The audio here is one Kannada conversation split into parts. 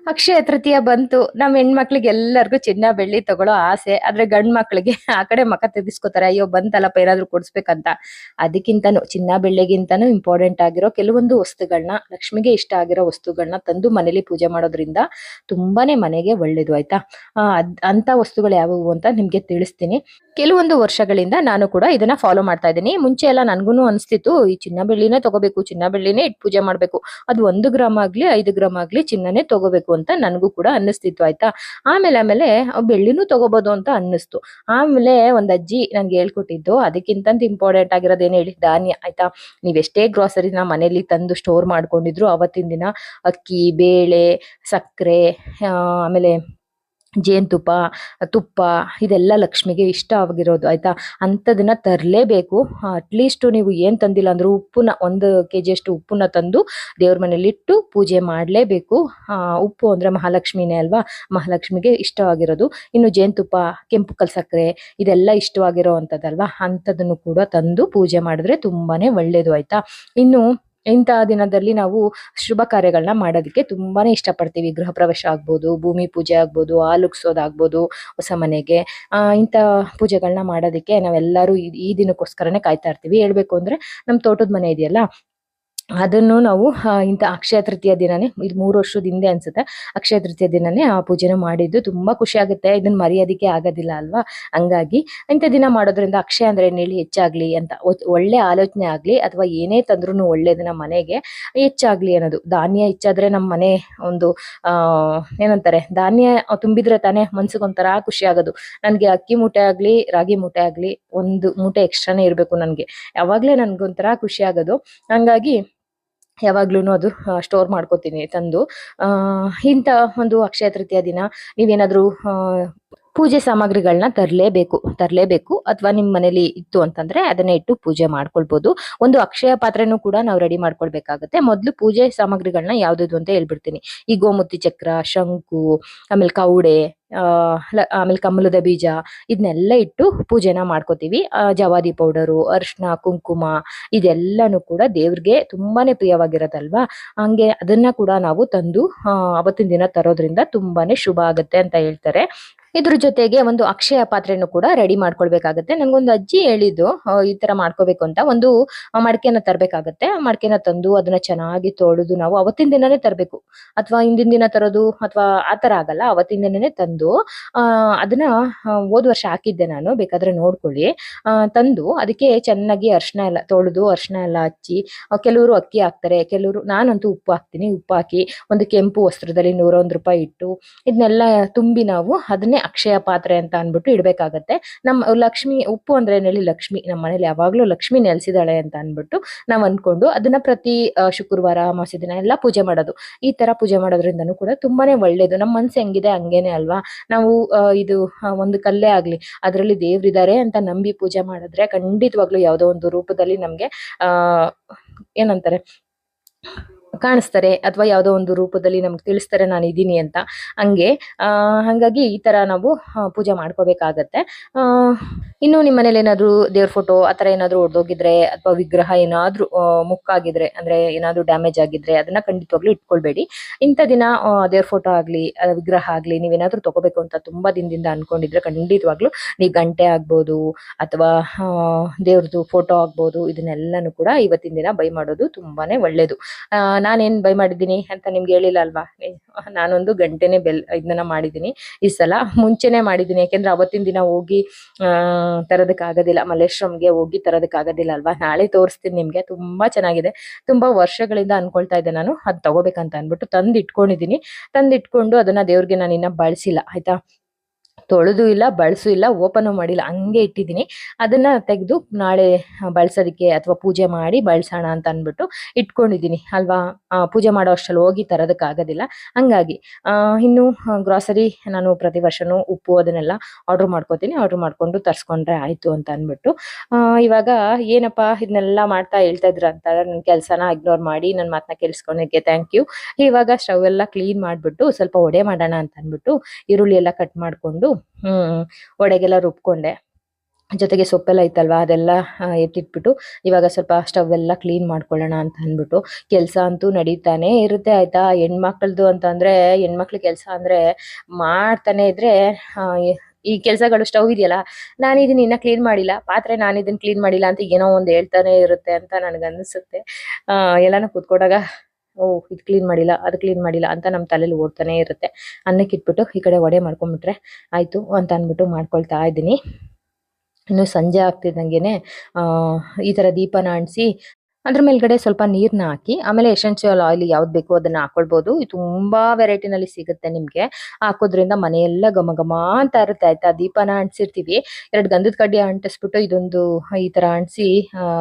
ಅಕ್ಷಯ ತೃತೀಯ ಬಂತು. ನಮ್ ಹೆಣ್ಮಕ್ಳಿಗೆ ಎಲ್ಲರಿಗೂ ಚಿನ್ನ ಬೆಳ್ಳಿ ತಗೊಳ್ಳೋ ಆಸೆ. ಆದ್ರೆ ಗಂಡ್ ಮಕ್ಳಿಗೆ ಆ ಕಡೆ ಮಕ ತಿರ್ಗಿಸ್ಕೊತಾರೆ. ಅಯ್ಯೋ ಬಂತಲ್ಲಪ್ಪ ಏನಾದ್ರು ಕೊಡ್ಸ್ಬೇಕಂತ. ಅದಕ್ಕಿಂತನೂ ಚಿನ್ನ ಬೆಳ್ಳಿಗಿಂತನೂ ಇಂಪಾರ್ಟೆಂಟ್ ಆಗಿರೋ ಕೆಲವೊಂದು ವಸ್ತುಗಳನ್ನ, ಲಕ್ಷ್ಮಿಗೆ ಇಷ್ಟ ಆಗಿರೋ ವಸ್ತುಗಳನ್ನ ತಂದು ಮನೇಲಿ ಪೂಜೆ ಮಾಡೋದ್ರಿಂದ ತುಂಬಾನೇ ಮನೆಗೆ ಒಳ್ಳೇದು ಆಯ್ತಾ. ಅಂತ ವಸ್ತುಗಳು ಯಾವುವು ಅಂತ ನಿಮ್ಗೆ ತಿಳಿಸ್ತೀನಿ. ಕೆಲವೊಂದು ವರ್ಷಗಳಿಂದ ನಾನು ಕೂಡ ಇದನ್ನ ಫಾಲೋ ಮಾಡ್ತಾ ಇದ್ದೀನಿ. ಮುಂಚೆ ಎಲ್ಲ ನನ್ಗೂನು ಅನ್ಸ್ತಿತ್ತು ಈ ಚಿನ್ನ ಬೆಳ್ಳಿನೇ ತಗೋಬೇಕು, ಚಿನ್ನ ಬೆಳ್ಳಿನೇ ಇಟ್ಟು ಪೂಜೆ ಮಾಡ್ಬೇಕು. ಅದು 1 ಗ್ರಾಮ್ ಆಗ್ಲಿ 5 ಗ್ರಾಮ್ ಆಗ್ಲಿ ಚಿನ್ನನೇ ತಗೋಬೇಕು ಅಂತ ನನಗೂ ಕೂಡ ಅನ್ನಿಸ್ತಿತ್ತು ಆಯ್ತಾ. ಆಮೇಲೆ ಬೆಳ್ಳಿನೂ ತಗೋಬಹುದು ಅಂತ ಅನ್ನಿಸ್ತು. ಆಮೇಲೆ ಒಂದ್ ಅಜ್ಜಿ ನನ್ಗೆ ಹೇಳ್ಕೊಟ್ಟಿದ್ದು ಅದಕ್ಕಿಂತ ಇಂಪಾರ್ಟೆಂಟ್ ಆಗಿರೋದು ಏನ್ ಹೇಳಿ, ಧಾನ್ಯ ಆಯ್ತಾ. ನೀವೆಷ್ಟೇ ಗ್ರಾಸರಿನ ಮನೇಲಿ ತಂದು ಸ್ಟೋರ್ ಮಾಡ್ಕೊಂಡಿದ್ರು ಅವತ್ತಿನ ದಿನ ಅಕ್ಕಿ, ಬೇಳೆ, ಸಕ್ಕರೆ, ಆಮೇಲೆ ಜೇನುತುಪ್ಪ, ತುಪ್ಪ ಇದೆಲ್ಲ ಲಕ್ಷ್ಮಿಗೆ ಇಷ್ಟ ಆಗಿರೋದು ಆಯ್ತಾ. ಅಂಥದನ್ನ ತರಲೇಬೇಕು. ಅಟ್ಲೀಸ್ಟ್ ನೀವು ಏನ್ ತಂದಿಲ್ಲ ಅಂದ್ರೂ ಉಪ್ಪನ್ನ 1 kg ಅಷ್ಟು ಉಪ್ಪನ್ನ ತಂದು ದೇವ್ರ ಮನೇಲಿ ಇಟ್ಟು ಪೂಜೆ ಮಾಡಲೇಬೇಕು. ಉಪ್ಪು ಅಂದ್ರೆ ಮಹಾಲಕ್ಷ್ಮಿನೇ ಅಲ್ವಾ, ಮಹಾಲಕ್ಷ್ಮಿಗೆ ಇಷ್ಟವಾಗಿರೋದು. ಇನ್ನು ಜೇನುತುಪ್ಪ, ಕೆಂಪು ಕಲ್ ಸಕ್ಕರೆ ಇದೆಲ್ಲ ಇಷ್ಟವಾಗಿರೋ ಅಂಥದ್ದಲ್ವಾ, ಅಂಥದನ್ನು ಕೂಡ ತಂದು ಪೂಜೆ ಮಾಡಿದ್ರೆ ತುಂಬಾನೇ ಒಳ್ಳೇದು ಆಯ್ತಾ. ಇನ್ನು ಇಂಥ ದಿನದಲ್ಲಿ ನಾವು ಶುಭ ಕಾರ್ಯಗಳನ್ನ ಮಾಡೋದಕ್ಕೆ ತುಂಬಾನೇ ಇಷ್ಟಪಡ್ತೀವಿ. ಗೃಹ ಪ್ರವೇಶ ಆಗ್ಬೋದು, ಭೂಮಿ ಪೂಜೆ ಆಗ್ಬೋದು, ಹಾಲುಗ್ಸೋದಾಗ್ಬೋದು ಹೊಸ ಮನೆಗೆ. ಇಂಥ ಪೂಜೆಗಳನ್ನ ಮಾಡೋದಕ್ಕೆ ನಾವೆಲ್ಲರೂ ಈ ದಿನಕ್ಕೋಸ್ಕರನೇ ಕಾಯ್ತಾ ಇರ್ತೀವಿ. ಹೇಳ್ಬೇಕು ಅಂದ್ರೆ ನಮ್ ತೋಟದ ಮನೆ ಇದೆಯಲ್ಲ, ಅದನ್ನು ನಾವು ಇಂಥ ಅಕ್ಷಯ ತೃತೀಯ ದಿನನೇ, ಇದು 3 ವರ್ಷದ ಹಿಂದೆ ಅನ್ಸುತ್ತೆ, ಅಕ್ಷಯ ತೃತೀಯ ದಿನನೇ ಆ ಪೂಜೆನ ಮಾಡಿದ್ದು. ತುಂಬಾ ಖುಷಿ ಆಗುತ್ತೆ. ಇದನ್ನ ಮರೆಯೋದಿಕ್ಕೆ ಆಗೋದಿಲ್ಲ ಅಲ್ವಾ. ಹಂಗಾಗಿ ಇಂಥ ದಿನ ಮಾಡೋದ್ರಿಂದ ಅಕ್ಷಯ ಅಂದ್ರೆ ಏನ್ ಹೇಳಿ, ಹೆಚ್ಚಾಗ್ಲಿ ಅಂತ, ಒಳ್ಳೆ ಆಲೋಚನೆ ಆಗ್ಲಿ ಅಥವಾ ಏನೇ ತಂದ್ರೂ ಒಳ್ಳೇದನ್ನ ಮನೆಗೆ ಹೆಚ್ಚಾಗ್ಲಿ ಅನ್ನೋದು. ಧಾನ್ಯ ಹೆಚ್ಚಾದ್ರೆ ನಮ್ಮ ಮನೆ ಒಂದು ಏನಂತಾರೆ, ಧಾನ್ಯ ತುಂಬಿದ್ರೆ ತಾನೇ ಮನ್ಸಿಗೊಂಥರ ಖುಷಿ ಆಗೋದು. ನನ್ಗೆ ಅಕ್ಕಿ ಮೂಟೆ ಆಗ್ಲಿ ರಾಗಿ ಮೂಟೆ ಆಗ್ಲಿ 1 ಮೂಟೆ ಎಕ್ಸ್ಟ್ರಾನೇ ಇರ್ಬೇಕು ನನ್ಗೆ, ಯಾವಾಗ್ಲೇ ನನ್ಗೊಂಥರ ಖುಷಿ ಆಗೋದು. ಹಂಗಾಗಿ ಯಾವಾಗ್ಲೂನು ಅದು ಸ್ಟೋರ್ ಮಾಡ್ಕೋತೀನಿ ತಂದು. ಇಂಥ ಒಂದು ಅಕ್ಷಯ ತೃತೀಯ ದಿನ ನೀವೇನಾದ್ರೂ ಪೂಜೆ ಸಾಮಗ್ರಿಗಳನ್ನ ತರಲೇಬೇಕು. ಅಥವಾ ನಿಮ್ ಮನೇಲಿ ಇತ್ತು ಅಂತಂದ್ರೆ ಅದನ್ನ ಇಟ್ಟು ಪೂಜೆ ಮಾಡ್ಕೊಳ್ಬಹುದು. ಒಂದು ಅಕ್ಷಯ ಪಾತ್ರೆನೂ ಕೂಡ ನಾವು ರೆಡಿ ಮಾಡ್ಕೊಳ್ಬೇಕಾಗತ್ತೆ. ಮೊದ್ಲು ಪೂಜೆ ಸಾಮಗ್ರಿಗಳನ್ನ ಯಾವ್ದು ಅಂತ ಹೇಳ್ಬಿಡ್ತೀನಿ. ಈ ಗೋಮೂತಿ ಚಕ್ರ, ಶಂಕು, ಆಮೇಲೆ ಕೌಡೆ, ಆಮೇಲೆ ಕಮಲದ ಬೀಜ ಇದನ್ನೆಲ್ಲ ಇಟ್ಟು ಪೂಜೆನ ಮಾಡ್ಕೋತೀವಿ. ಜವಾದಿ ಪೌಡರು, ಅರ್ಶಿನ, ಕುಂಕುಮ ಇದೆಲ್ಲಾನು ಕೂಡ ದೇವ್ರಿಗೆ ತುಂಬಾನೇ ಪ್ರಿಯವಾಗಿರೋದಲ್ವಾ. ಹಂಗೆ ಅದನ್ನ ಕೂಡ ನಾವು ತಂದು ಅವತ್ತಿನ ದಿನ ತರೋದ್ರಿಂದ ತುಂಬಾನೇ ಶುಭ ಆಗುತ್ತೆ ಅಂತ ಹೇಳ್ತಾರೆ. ಇದ್ರ ಜೊತೆಗೆ ಒಂದು ಅಕ್ಷಯ ಪಾತ್ರೆನೂ ಕೂಡ ರೆಡಿ ಮಾಡ್ಕೊಳ್ಬೇಕಾಗತ್ತೆ. ನನ್ಗೊಂದು ಅಜ್ಜಿ ಹೇಳಿದ್ದು ಈ ತರ ಮಾಡ್ಕೋಬೇಕು ಅಂತ. ಒಂದು ಮಡಕೆನ ತರಬೇಕಾಗತ್ತೆ. ಮಡಕೆನ ತಂದು ಅದನ್ನ ಚೆನ್ನಾಗಿ ತೊಳೆದು ನಾವು ಅವತ್ತಿನ ದಿನನೇ ತರಬೇಕು, ಅಥವಾ ಹಿಂದಿನ ದಿನ ತರೋದು ಅಥವಾ ಆತರ ಆಗಲ್ಲ. ಅವತ್ತಿನ ದಿನನೇ ತಂದು ಅದನ್ನ ಹೋದ್ ವರ್ಷ ಹಾಕಿದ್ದೆ ನಾನು, ಬೇಕಾದ್ರೆ ನೋಡ್ಕೊಳ್ಳಿ. ತಂದು ಅದಕ್ಕೆ ಚೆನ್ನಾಗಿ ಅರ್ಶನ ಎಲ್ಲ ತೊಳೆದು ಅರ್ಶನ ಎಲ್ಲ ಹಚ್ಚಿ, ಕೆಲವರು ಅಕ್ಕಿ ಹಾಕ್ತಾರೆ, ಕೆಲವರು, ನಾನಂತೂ ಉಪ್ಪು ಹಾಕ್ತೀನಿ. ಉಪ್ಪು ಹಾಕಿ ಒಂದು ಕೆಂಪು ವಸ್ತ್ರದಲ್ಲಿ 101 ರೂಪಾಯಿ ಇಟ್ಟು ಇದನ್ನೆಲ್ಲ ತುಂಬಿ ನಾವು ಅದನ್ನೇ ಅಕ್ಷಯ ಪಾತ್ರೆ ಅಂತ ಅನ್ಬಿಟ್ಟು ಇಡ್ಬೇಕಾಗತ್ತೆ. ನಮ್ಮ ಲಕ್ಷ್ಮಿ, ಉಪ್ಪು ಅಂದ್ರೆ ಹೇಳಿ ಲಕ್ಷ್ಮಿ, ನಮ್ಮ ಮನೇಲಿ ಯಾವಾಗ್ಲೂ ಲಕ್ಷ್ಮಿ ನೆಲೆಸಿದಾಳೆ ಅಂತ ಅನ್ಬಿಟ್ಟು ನಾವ್ ಅನ್ಕೊಂಡು ಅದನ್ನ ಪ್ರತಿ ಶುಕ್ರವಾರ, ಅಮಾವಾಸ್ಯೆ ದಿನ ಎಲ್ಲ ಪೂಜೆ ಮಾಡೋದು. ಈ ತರ ಪೂಜೆ ಮಾಡೋದ್ರಿಂದನೂ ಕೂಡ ತುಂಬಾನೇ ಒಳ್ಳೇದು. ನಮ್ಮ ಮನ್ಸು ಹೆಂಗಿದೆ ಹಂಗೇನೆ ಅಲ್ವಾ. ನಾವು ಇದು ಒಂದು ಕಲ್ಲೇ ಆಗ್ಲಿ ಅದ್ರಲ್ಲಿ ದೇವ್ರಿದ್ದಾರೆ ಅಂತ ನಂಬಿ ಪೂಜೆ ಮಾಡಿದ್ರೆ ಖಂಡಿತವಾಗ್ಲೂ ಯಾವ್ದೋ ಒಂದು ರೂಪದಲ್ಲಿ ನಮ್ಗೆ ಏನಂತಾರೆ, ಕಾಣಿಸ್ತಾರೆ, ಅಥವಾ ಯಾವುದೋ ಒಂದು ರೂಪದಲ್ಲಿ ನಮ್ಗೆ ತಿಳಿಸ್ತಾರೆ ನಾನು ಇದೀನಿ ಅಂತ. ಹಂಗಾಗಿ ಈ ತರ ನಾವು ಪೂಜೆ ಮಾಡ್ಕೋಬೇಕಾಗತ್ತೆ. ಇನ್ನು ನಿಮ್ಮ ಮನೇಲಿ ಏನಾದ್ರು ದೇವ್ರ ಫೋಟೋ ಆತರ ಏನಾದ್ರು ಒಡೆದೋಗಿದ್ರೆ ಅಥವಾ ವಿಗ್ರಹ ಏನಾದ್ರೂ ಮುಕ್ಕಾಗಿದ್ರೆ, ಅಂದ್ರೆ ಏನಾದ್ರು ಡ್ಯಾಮೇಜ್ ಆಗಿದ್ರೆ ಅದನ್ನ ಖಂಡಿತವಾಗ್ಲೂ ಇಟ್ಕೊಳ್ಬೇಡಿ. ಇಂಥ ದಿನ ದೇವ್ರ ಫೋಟೋ ಆಗ್ಲಿ ವಿಗ್ರಹ ಆಗ್ಲಿ ನೀವೇನಾದ್ರೂ ತಗೋಬೇಕು ಅಂತ ತುಂಬಾ ದಿನದಿಂದ ಅನ್ಕೊಂಡಿದ್ರೆ ಖಂಡಿತವಾಗ್ಲೂ ನೀವು ಗಂಟೆ ಆಗ್ಬೋದು ಅಥವಾ ದೇವ್ರದ್ದು ಫೋಟೋ ಆಗ್ಬೋದು, ಇದನ್ನೆಲ್ಲಾನು ಕೂಡ ಇವತ್ತಿನ ದಿನ ಬೈ ಮಾಡೋದು ತುಂಬಾನೇ ಒಳ್ಳೇದು. ನಾನೇನ್ ಬೈ ಮಾಡಿದ್ದೀನಿ ಅಂತ ನಿಮ್ಗೆ ಹೇಳಿಲ್ಲ ಅಲ್ವಾ. ನಾನೊಂದು ಗಂಟೆನೆ ಇದನ್ನ ಮಾಡಿದ್ದೀನಿ ಈ ಸಲ. ಮುಂಚೆನೆ ಮಾಡಿದ್ದೀನಿ, ಯಾಕೆಂದ್ರೆ ಅವತ್ತಿನ ದಿನ ಹೋಗಿ ತರೋದಕ್ಕಾಗೋದಿಲ್ಲ, ಮಲ್ಲೇಶ್ವರಂಗೆ ಹೋಗಿ ತರೋದಕ್ಕಾಗೋದಿಲ್ಲ ಅಲ್ವಾ. ನಾಳೆ ತೋರಿಸ್ತೀನಿ ನಿಮ್ಗೆ, ತುಂಬಾ ಚೆನ್ನಾಗಿದೆ. ತುಂಬಾ ವರ್ಷಗಳಿಂದ ಅನ್ಕೊಳ್ತಾ ಇದ್ದೆ ನಾನು ಅದ್ ತಗೋಬೇಕಂತ ಅನ್ಬಿಟ್ಟು ತಂದಿಟ್ಕೊಂಡು ಅದನ್ನ ದೇವ್ರಿಗೆ ನಾನು ಇನ್ನ ಬಳಸಿಲ್ಲ ಆಯ್ತಾ. ತೊಳೆದು ಇಲ್ಲ, ಬಳಸು ಇಲ್ಲ, ಓಪನ್ ಮಾಡಿಲ್ಲ, ಹಂಗೆ ಇಟ್ಟಿದ್ದೀನಿ. ಅದನ್ನ ತೆಗೆದು ನಾಳೆ ಬಳಸೋದಕ್ಕೆ ಅಥವಾ ಪೂಜೆ ಮಾಡಿ ಬಳಸೋಣ ಅಂತ ಅನ್ಬಿಟ್ಟು ಇಟ್ಕೊಂಡಿದ್ದೀನಿ ಅಲ್ವಾ. ಪೂಜೆ ಮಾಡೋ ಅಷ್ಟರಲ್ಲಿ ಹೋಗಿ ತರೋದಕ್ಕಾಗೋದಿಲ್ಲ. ಹಂಗಾಗಿ ಇನ್ನು ಗ್ರಾಸರಿ ನಾನು ಪ್ರತಿ ವರ್ಷನೂ ಉಪ್ಪು ಅದನ್ನೆಲ್ಲ ಆರ್ಡರ್ ಮಾಡ್ಕೋತೀನಿ. ಆರ್ಡರ್ ಮಾಡ್ಕೊಂಡು ತರ್ಸ್ಕೊಂಡ್ರೆ ಆಯ್ತು ಅಂತ ಅನ್ಬಿಟ್ಟು ಇವಾಗ ಏನಪ್ಪಾ ಇದನ್ನೆಲ್ಲ ಮಾಡ್ತಾ ಹೇಳ್ತಾ ಇದ್ರ ಅಂತ ನನ್ನ ಕೆಲಸನ ಇಗ್ನೋರ್ ಮಾಡಿ ನನ್ನ ಮಾತನ್ನ ಕೇಳಿಸ್ಕೊಂಡಿದ್ದಕ್ಕೆ ಥ್ಯಾಂಕ್ ಯು. ಇವಾಗ ಸ್ಟವ್ ಎಲ್ಲ ಕ್ಲೀನ್ ಮಾಡ್ಬಿಟ್ಟು ಸ್ವಲ್ಪ ಒಡೆ ಮಾಡೋಣ ಅಂತ ಅನ್ಬಿಟ್ಟು ಈರುಳ್ಳಿ ಎಲ್ಲ ಕಟ್ ಮಾಡ್ಕೊಂಡು ಒಡೆಗೆಲ್ಲ ರುಬ್ಕೊಂಡೆ. ಜೊತೆಗೆ ಸೊಪ್ಪೆಲ್ಲ ಇತ್ತಲ್ವಾ ಅದೆಲ್ಲ ಎತ್ತಿಟ್ಬಿಟ್ಟು ಇವಾಗ ಸ್ವಲ್ಪ ಸ್ಟವ್ ಎಲ್ಲ ಕ್ಲೀನ್ ಮಾಡ್ಕೊಳ್ಳೋಣ ಅಂತ ಅಂದ್ಬಿಟ್ಟು ಕೆಲಸ ಅಂತೂ ನಡೀತಾನೆ ಇರುತ್ತೆ ಆಯ್ತಾ. ಹೆಣ್ಮಕ್ಳದ್ದು ಅಂತಂದ್ರೆ ಹೆಣ್ಮಕ್ಳು ಕೆಲಸ ಅಂದ್ರೆ ಮಾಡ್ತಾನೆ ಇದ್ರೆ ಈ ಕೆಲಸಗಳು ಸ್ಟವ್ ಇದೆಯಲ್ಲ, ನಾನು ಇದನ್ನ ಇನ್ನ ಕ್ಲೀನ್ ಮಾಡಿಲ್ಲ, ಪಾತ್ರೆ ನಾನು ಇದನ್ನ ಕ್ಲೀನ್ ಮಾಡಿಲ್ಲ ಅಂತ ಏನೋ ಒಂದು ಹೇಳ್ತಾನೆ ಇರುತ್ತೆ ಅಂತ ನನಗನ್ನಿಸುತ್ತೆ. ಎಲ್ಲಾನು ಕೂತ್ಕೊಂಡಾಗ ಓ ಇದು ಕ್ಲೀನ್ ಮಾಡಿಲ್ಲ ಅದು ಕ್ಲೀನ್ ಮಾಡಿಲ್ಲ ಅಂತ ನಮ್ಮ ತಲೆಯಲ್ಲಿ ಓಡ್ತಾನೆ ಇರುತ್ತೆ. ಅನ್ನಕ್ಕೆ ಇಟ್ಬಿಟ್ಟು ಈ ಕಡೆ ವಡೆ ಮಾಡ್ಕೊಂಡ್ಬಿಟ್ರೆ ಆಯ್ತು ಅಂತ ಅಂದ್ಬಿಟ್ಟು ಮಾಡ್ಕೊಳ್ತಾ ಇದ್ದೀನಿ. ಇನ್ನು ಸಂಜೆ ಆಗ್ತಿದ್ದಂಗೆನೆ ಈ ತರ ದೀಪನ ಅಂಟಿಸಿ ಅದ್ರ ಮೇಲ್ಗಡೆ ಸ್ವಲ್ಪ ನೀರ್ನ ಹಾಕಿ ಆಮೇಲೆ ಎಸೆನ್ಷಿಯಲ್ ಆಯಿಲ್ ಯಾವ್ದು ಬೇಕೋ ಅದನ್ನ ಹಾಕೊಳ್ಬೋದು. ಇದು ತುಂಬಾ ವೆರೈಟಿನಲ್ಲಿ ಸಿಗುತ್ತೆ ನಿಮ್ಗೆ. ಹಾಕೋದ್ರಿಂದ ಮನೆಯೆಲ್ಲ ಘಮ ಘಮ ಅಂತ ಇರುತ್ತೆ ಆಯ್ತಾ. ದೀಪನ ಅಂಟಿಸಿರ್ತೀವಿ, 2 ಗಂಧದ ಕಡ್ಡಿ ಅಂಟಿಸ್ಬಿಟ್ಟು ಇದೊಂದು ಈ ತರ ಅಂಟಿಸಿ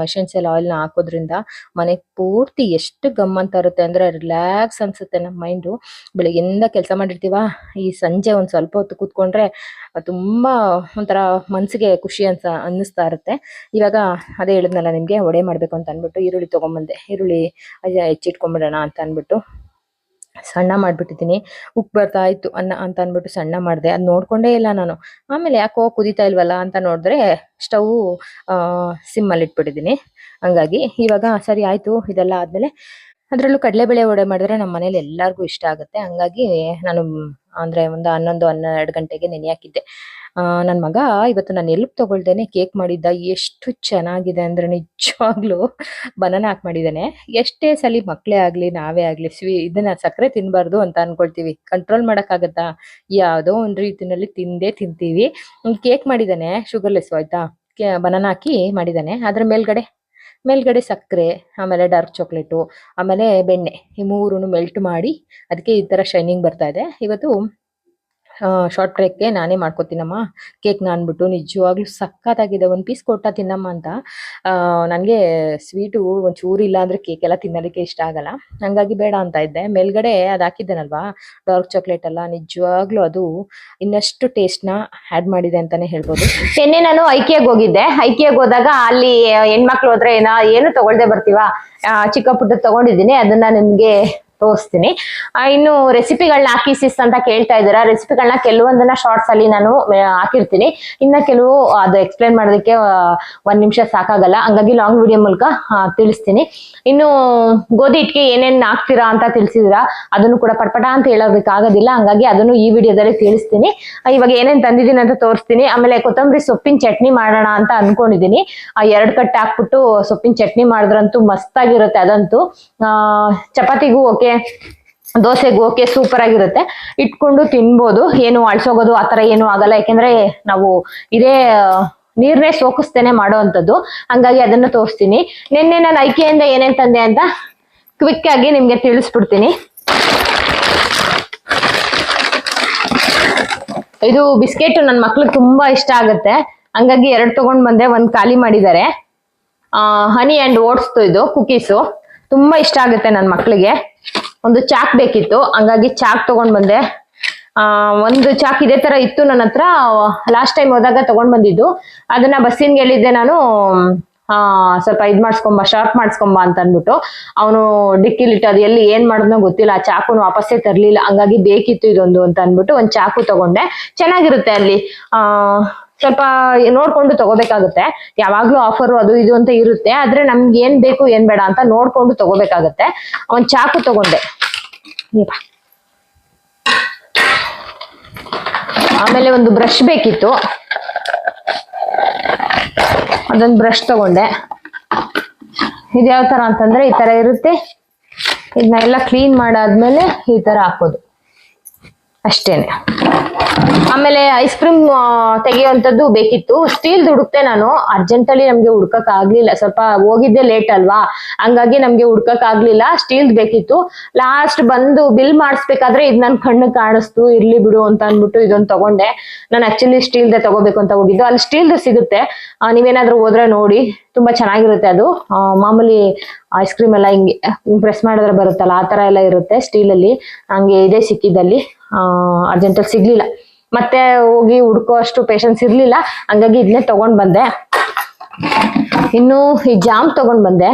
ಎಸೆನ್ಷಿಯಲ್ ಆಯಿಲ್ನ ಹಾಕೋದ್ರಿಂದ ಮನೆ ಪೂರ್ತಿ ಎಷ್ಟು ಗಮ್ ಅಂತ ಇರುತ್ತೆ ಅಂದ್ರೆ ರಿಲ್ಯಾಕ್ಸ್ ಅನ್ಸುತ್ತೆ ನಮ್ಮ ಮೈಂಡು. ಬೆಳಗ್ಗೆಯಿಂದ ಕೆಲಸ ಮಾಡಿರ್ತೀವ, ಈ ಸಂಜೆ ಒಂದ್ ಸ್ವಲ್ಪ ಹೊತ್ತು ಕೂತ್ಕೊಂಡ್ರೆ ತುಂಬಾ ಒಂಥರ ಮನ್ಸಿಗೆ ಖುಷಿ ಅನ್ನಿಸ್ತಾ ಇರುತ್ತೆ. ಇವಾಗ ಅದೇ ಹೇಳಿದ್ನಲ್ಲ ನಿಮ್ಗೆ ವಡೆ ಮಾಡ್ಬೇಕು ಅಂತ ಅನ್ಬಿಟ್ಟು ಈರುಳ್ಳಿ ತಗೊಂಬಂದೆ. ಈರುಳ್ಳಿ ಹೆಚ್ಚಿಟ್ಕೊಂಡ್ಬಿಡೋಣ ಅಂತ ಅನ್ಬಿಟ್ಟು ಸಣ್ಣ ಮಾಡ್ಬಿಟ್ಟಿದ್ದೀನಿ. ಉಪ್ಪು ಬರ್ತಾ ಇತ್ತು ಅನ್ನ ಅಂತ ಅನ್ಬಿಟ್ಟು ಸಣ್ಣ ಮಾಡಿದೆ. ಅದು ನೋಡ್ಕೊಂಡೇ ಇಲ್ಲ ನಾನು. ಆಮೇಲೆ ಯಾಕೋ ಕುದೀತಾ ಇಲ್ವಲ್ಲ ಅಂತ ನೋಡಿದ್ರೆ ಸ್ಟವ್ ಸಿಮ್ಮಲ್ಲಿ ಇಟ್ಬಿಟ್ಟಿದ್ದೀನಿ. ಹಂಗಾಗಿ ಇವಾಗ ಸರಿ ಆಯ್ತು ಇದೆಲ್ಲ ಆದ್ಮೇಲೆ ಅದರಲ್ಲೂ ಕಡಲೆಬೇಳೆ ವಡೆ ಮಾಡಿದ್ರೆ ನಮ್ಮ ಮನೇಲಿ ಎಲ್ಲರಿಗೂ ಇಷ್ಟ ಆಗುತ್ತೆ. ಹಂಗಾಗಿ ನಾನು ಅಂದ್ರೆ ಒಂದು 11-12 ಗಂಟೆಗೆ ನೆನೆ ಹಾಕಿದ್ದೆ. ನನ್ನ ಮಗ ಇವತ್ತು ನಾನು ಎಲ್ಪ್ ತಗೊಳ್ದೇನೆ ಕೇಕ್ ಮಾಡಿದ್ದ. ಎಷ್ಟು ಚೆನ್ನಾಗಿದೆ ಅಂದ್ರೆ ನಿಜವಾಗ್ಲೂ ಬನಾನ ಹಾಕಿ ಮಾಡಿದ್ದಾನೆ. ಎಷ್ಟೇ ಸಲಿ ಮಕ್ಕಳೇ ಆಗ್ಲಿ ನಾವೇ ಆಗ್ಲಿ ಇದನ್ನ ಸಕ್ಕರೆ ತಿನ್ಬಾರ್ದು ಅಂತ ಅನ್ಕೊಳ್ತೀವಿ, ಕಂಟ್ರೋಲ್ ಮಾಡಕ್ಕಾಗತ್ತಾ? ಯಾವುದೋ ಒಂದು ರೀತಿನಲ್ಲಿ ತಿಂದೇ ತಿಂತೀವಿ. ಕೇಕ್ ಮಾಡಿದ್ದಾನೆ ಶುಗರ್ಲೆಸ್ ಆಯ್ತಾ, ಬನಾನ ಹಾಕಿ ಮಾಡಿದ್ದಾನೆ. ಅದ್ರ ಮೇಲ್ಗಡೆ ಸಕ್ಕರೆ, ಆಮೇಲೆ ಡಾರ್ಕ್ ಚಾಕ್ಲೇಟು, ಆಮೇಲೆ ಬೆಣ್ಣೆ, ಈ ಮೂರನ್ನು ಮೆಲ್ಟ್ ಮಾಡಿ ಅದಕ್ಕೆ ಈ ತರ ಶೈನಿಂಗ್ ಬರ್ತಾ ಇದೆ. ಇವತ್ತು ಶಾರ್ಟ್ ಬ್ರೇಕ್ಗೆ ನಾನೇ ಮಾಡ್ಕೊತೀನಮ್ಮ ಕೇಕ್ನ ಅಂದ್ಬಿಟ್ಟು ನಿಜವಾಗ್ಲೂ ಸಖತ್ತಾಗಿದೆ. ಒಂದು ಪೀಸ್ ಕೊಟ್ಟ ತಿನ್ನಮ್ಮ ಅಂತ. ನನಗೆ ಸ್ವೀಟು ಒಂಚೂರು ಇಲ್ಲ ಅಂದರೆ ಕೇಕ್ ಎಲ್ಲ ತಿನ್ನೋದಕ್ಕೆ ಇಷ್ಟ ಆಗಲ್ಲ, ಹಂಗಾಗಿ ಬೇಡ ಅಂತ ಇದ್ದೆ. ಮೇಲ್ಗಡೆ ಅದು ಹಾಕಿದ್ದೇನಲ್ವಾ ಡಾರ್ಕ್ ಚಾಕ್ಲೇಟ್ ಎಲ್ಲ, ನಿಜವಾಗ್ಲೂ ಅದು ಇನ್ನಷ್ಟು ಟೇಸ್ಟ್ನ ಆ್ಯಡ್ ಮಾಡಿದೆ ಅಂತಾನೆ ಹೇಳ್ಬೋದು. ನಿನ್ನೆ ನಾನು ಐಕಿಯಾಗೆ ಹೋಗಿದ್ದೆ. ಐಕಿಯಾಗೆ ಹೋದಾಗ ಅಲ್ಲಿ ಹೆಣ್ಮಕ್ಳು ಹೋದ್ರೆ ಏನು ತಗೊಳ್ದೆ ಬರ್ತೀವ, ಚಿಕ್ಕ ಪುಟ್ಟ ತಗೊಂಡಿದ್ದೀನಿ, ಅದನ್ನ ನಿಮ್ಗೆ ತೋರಿಸ್ತೀನಿ. ಇನ್ನು ರೆಸಿಪಿಗಳನ್ನ ಹಾಕಿ ಸಿಸ್ ಅಂತ ಕೇಳ್ತಾ ಇದ್ದೀರಾ. ರೆಸಿಪಿಗಳನ್ನ ಕೆಲವೊಂದನ್ನ ಶಾರ್ಟ್ಸ್ ಅಲ್ಲಿ ನಾನು ಹಾಕಿರ್ತೀನಿ, ಇನ್ನ ಕೆಲವು ಅದು ಎಕ್ಸ್ಪ್ಲೈನ್ ಮಾಡೋದಕ್ಕೆ 1 ನಿಮಿಷ ಸಾಕಾಗಲ್ಲ, ಹಂಗಾಗಿ ಲಾಂಗ್ ವಿಡಿಯೋ ಮೂಲಕ ತಿಳಿಸ್ತೀನಿ. ಇನ್ನು ಗೋಧಿ ಹಿಟ್ಟಿಗೆ ಏನೇನ್ ಹಾಕ್ತೀರಾ ಅಂತ ತಿಳಿಸಿದಿರಾ, ಅದನ್ನು ಕೂಡ ಪಟ್ಪಟ ಅಂತ ಹೇಳೋದಕ್ಕಾಗೋದಿಲ್ಲ, ಹಂಗಾಗಿ ಅದನ್ನು ಈ ವಿಡಿಯೋದಲ್ಲಿ ತಿಳಿಸ್ತೀನಿ. ಇವಾಗ ಏನೇನ್ ತಂದಿದ್ದೀನಿ ಅಂತ ತೋರಿಸ್ತೀನಿ. ಆಮೇಲೆ ಕೊತ್ತಂಬರಿ ಸೊಪ್ಪಿನ ಚಟ್ನಿ ಮಾಡೋಣ ಅಂತ ಅನ್ಕೊಂಡಿದೀನಿ. 2 ಕಟ್ ಹಾಕ್ಬಿಟ್ಟು ಸೊಪ್ಪಿನ ಚಟ್ನಿ ಮಾಡಿದ್ರಂತೂ ಮಸ್ತಾಗಿರುತ್ತೆ. ಅದಂತೂ ಚಪಾತಿಗೂ ಓಕೆ, ದೋಸೆಗೂ ಓಕೆ, ಸೂಪರ್ ಆಗಿರುತ್ತೆ. ಇಟ್ಕೊಂಡು ತಿನ್ಬೋದು, ಏನು ಅಳ್ಸೋಗೋದು ಆತರ ಏನು ಆಗಲ್ಲ. ಯಾಕೆಂದ್ರೆ ನಾವು ಇದೇ ನೀರ್ನೇ ಸೋಕಿಸ್ತೇನೆ ಮಾಡೋ ಅಂಥದ್ದು, ಹಂಗಾಗಿ ಅದನ್ನ ತೋರಿಸ್ತೀನಿ. ನಿನ್ನೆ ನಾನು ಐಕಿಯಿಂದ ಏನೇನ್ ತಂದೆ ಅಂತ ಕ್ವಿಕ್ ಆಗಿ ನಿಮ್ಗೆ ತಿಳಿಸ್ಬಿಡ್ತೀನಿ. ಇದು ಬಿಸ್ಕೆಟ್ ನನ್ನ ಮಕ್ಳಿಗೆ ತುಂಬಾ ಇಷ್ಟ ಆಗುತ್ತೆ, ಹಂಗಾಗಿ 2 ತಗೊಂಡ್ ಬಂದೆ. 1 ಖಾಲಿ ಮಾಡಿದ್ದಾರೆ. ಹನಿ ಅಂಡ್ ಓಟ್ಸ್ ಇದು ಕುಕೀಸು ತುಂಬಾ ಇಷ್ಟ ಆಗುತ್ತೆ ನನ್ನ ಮಕ್ಳಿಗೆ. ಒಂದು ಚಾಕ್ ಬೇಕಿತ್ತು, ಹಂಗಾಗಿ ಚಾಕ್ ತಗೊಂಡ್ ಬಂದೆ. ಒಂದು ಚಾಕ್ ಇದೇ ತರ ಇತ್ತು ನನ್ನ ಹತ್ರ, ಲಾಸ್ಟ್ ಟೈಮ್ ಹೋದಾಗ ತಗೊಂಡ್ ಬಂದಿದ್ದು. ಅದನ್ನ ಬಸ್ಸಿನ್ಗೆ ಹೇಳಿದ್ದೆ ನಾನು, ಸ್ವಲ್ಪ ಶಾರ್ಪ್ ಮಾಡಿಸ್ಕೊಂಬ ಅಂತ ಅಂದ್ಬಿಟ್ಟು. ಅವನು ಡಿಕ್ಕಿಲಿಟ್ಟು ಅದು ಎಲ್ಲಿ ಏನ್ ಮಾಡಿದ್ನೋ ಗೊತ್ತಿಲ್ಲ, ಆ ಚಾಕುನ ವಾಪಸ್ಸೇ ತರ್ಲಿಲ್ಲ. ಹಂಗಾಗಿ ಬೇಕಿತ್ತು ಇದೊಂದು ಅಂತ ಅಂದ್ಬಿಟ್ಟು ಒಂದು ಚಾಕು ತಗೊಂಡೆ. ಚೆನ್ನಾಗಿರುತ್ತೆ ಅಲ್ಲಿ. ಸ್ವಲ್ಪ ನೋಡ್ಕೊಂಡು ತಗೋಬೇಕಾಗುತ್ತೆ. ಯಾವಾಗ್ಲೂ ಆಫರ್ ಅದು ಇದು ಅಂತ ಇರುತ್ತೆ, ಆದ್ರೆ ನಮ್ಗೆ ಏನ್ ಬೇಕು ಏನ್ ಬೇಡ ಅಂತ ನೋಡ್ಕೊಂಡು ತಗೋಬೇಕಾಗತ್ತೆ. ಒಂದ್ ಚಾಕು ತಗೊಂಡೆ. ಆಮೇಲೆ ಒಂದು ಬ್ರಷ್ ಬೇಕಿತ್ತು, ಅದೊಂದು ಬ್ರಷ್ ತಗೊಂಡೆ. ಇದ್ಯಾವ ತರ ಅಂತಂದ್ರೆ ಈ ತರ ಇರುತ್ತೆ. ಇದನ್ನ ಎಲ್ಲ ಕ್ಲೀನ್ ಮಾಡಾದ್ಮೇಲೆ ಈ ತರ ಹಾಕೋದು ಅಷ್ಟೇನೆ. ಆಮೇಲೆ ಐಸ್ ಕ್ರೀಮ್ ತೆಗೆಯುವಂಥದ್ದು ಬೇಕಿತ್ತು. ಸ್ಟೀಲ್ ಹುಡುಕ್ತೆ ನಾನು, ಅರ್ಜೆಂಟ್ ಅಲ್ಲಿ ನಮ್ಗೆ ಹುಡ್ಕಕ್ ಆಗ್ಲಿಲ್ಲ, ಸ್ವಲ್ಪ ಹೋಗಿದ್ದೆ ಲೇಟ್ ಅಲ್ವಾ, ಹಂಗಾಗಿ ನಮ್ಗೆ ಹುಡ್ಕಕ್ ಆಗ್ಲಿಲ್ಲ. ಸ್ಟೀಲ್ ಬೇಕಿತ್ತು. ಲಾಸ್ಟ್ ಬಂದು ಬಿಲ್ ಮಾಡಿಸ್ಬೇಕಾದ್ರೆ ಇದ್ ನನ್ ಕಣ್ಣು ಕಾಣಿಸ್ತು, ಇರ್ಲಿ ಬಿಡು ಅಂತ ಅನ್ಬಿಟ್ಟು ಇದೊಂದು ತಗೊಂಡೆ. ನಾನು ಆಕ್ಚುಲಿ ಸ್ಟೀಲ್ದೆ ತಗೋಬೇಕು ಅಂತ ಹೋಗಿದ್ದು, ಅಲ್ಲಿ ಸ್ಟೀಲ್ದು ಸಿಗುತ್ತೆ. ನೀವೇನಾದ್ರೂ ಹೋದ್ರೆ ನೋಡಿ, ತುಂಬಾ ಚೆನ್ನಾಗಿರುತ್ತೆ ಅದು. ಮಾಮೂಲಿ ಐಸ್ ಕ್ರೀಮ್ ಎಲ್ಲ ಹಿಂಗೆ ಪ್ರೆಸ್ ಮಾಡಿದ್ರೆ ಬರುತ್ತಲ್ಲ, ಆ ತರ ಎಲ್ಲ ಇರುತ್ತೆ ಸ್ಟೀಲ್ ಅಲ್ಲಿ. ಹಂಗೆ ಇದೇ ಸಿಕ್ಕಿದಲ್ಲಿ ಅರ್ಜೆಂಟಲ್ಲಿ ಸಿಗ್ಲಿಲ್ಲ, ಮತ್ತೆ ಹೋಗಿ ಹುಡ್ಕೋ ಅಷ್ಟು ಪೇಷನ್ಸ್ ಇರ್ಲಿಲ್ಲ, ಹಂಗಾಗಿ ಇದನ್ನೇ ತಗೊಂಡ್ ಬಂದೆ. ಇನ್ನು ಈ ಜಾಮ್ ತಗೊಂಡ್ ಬಂದೆ.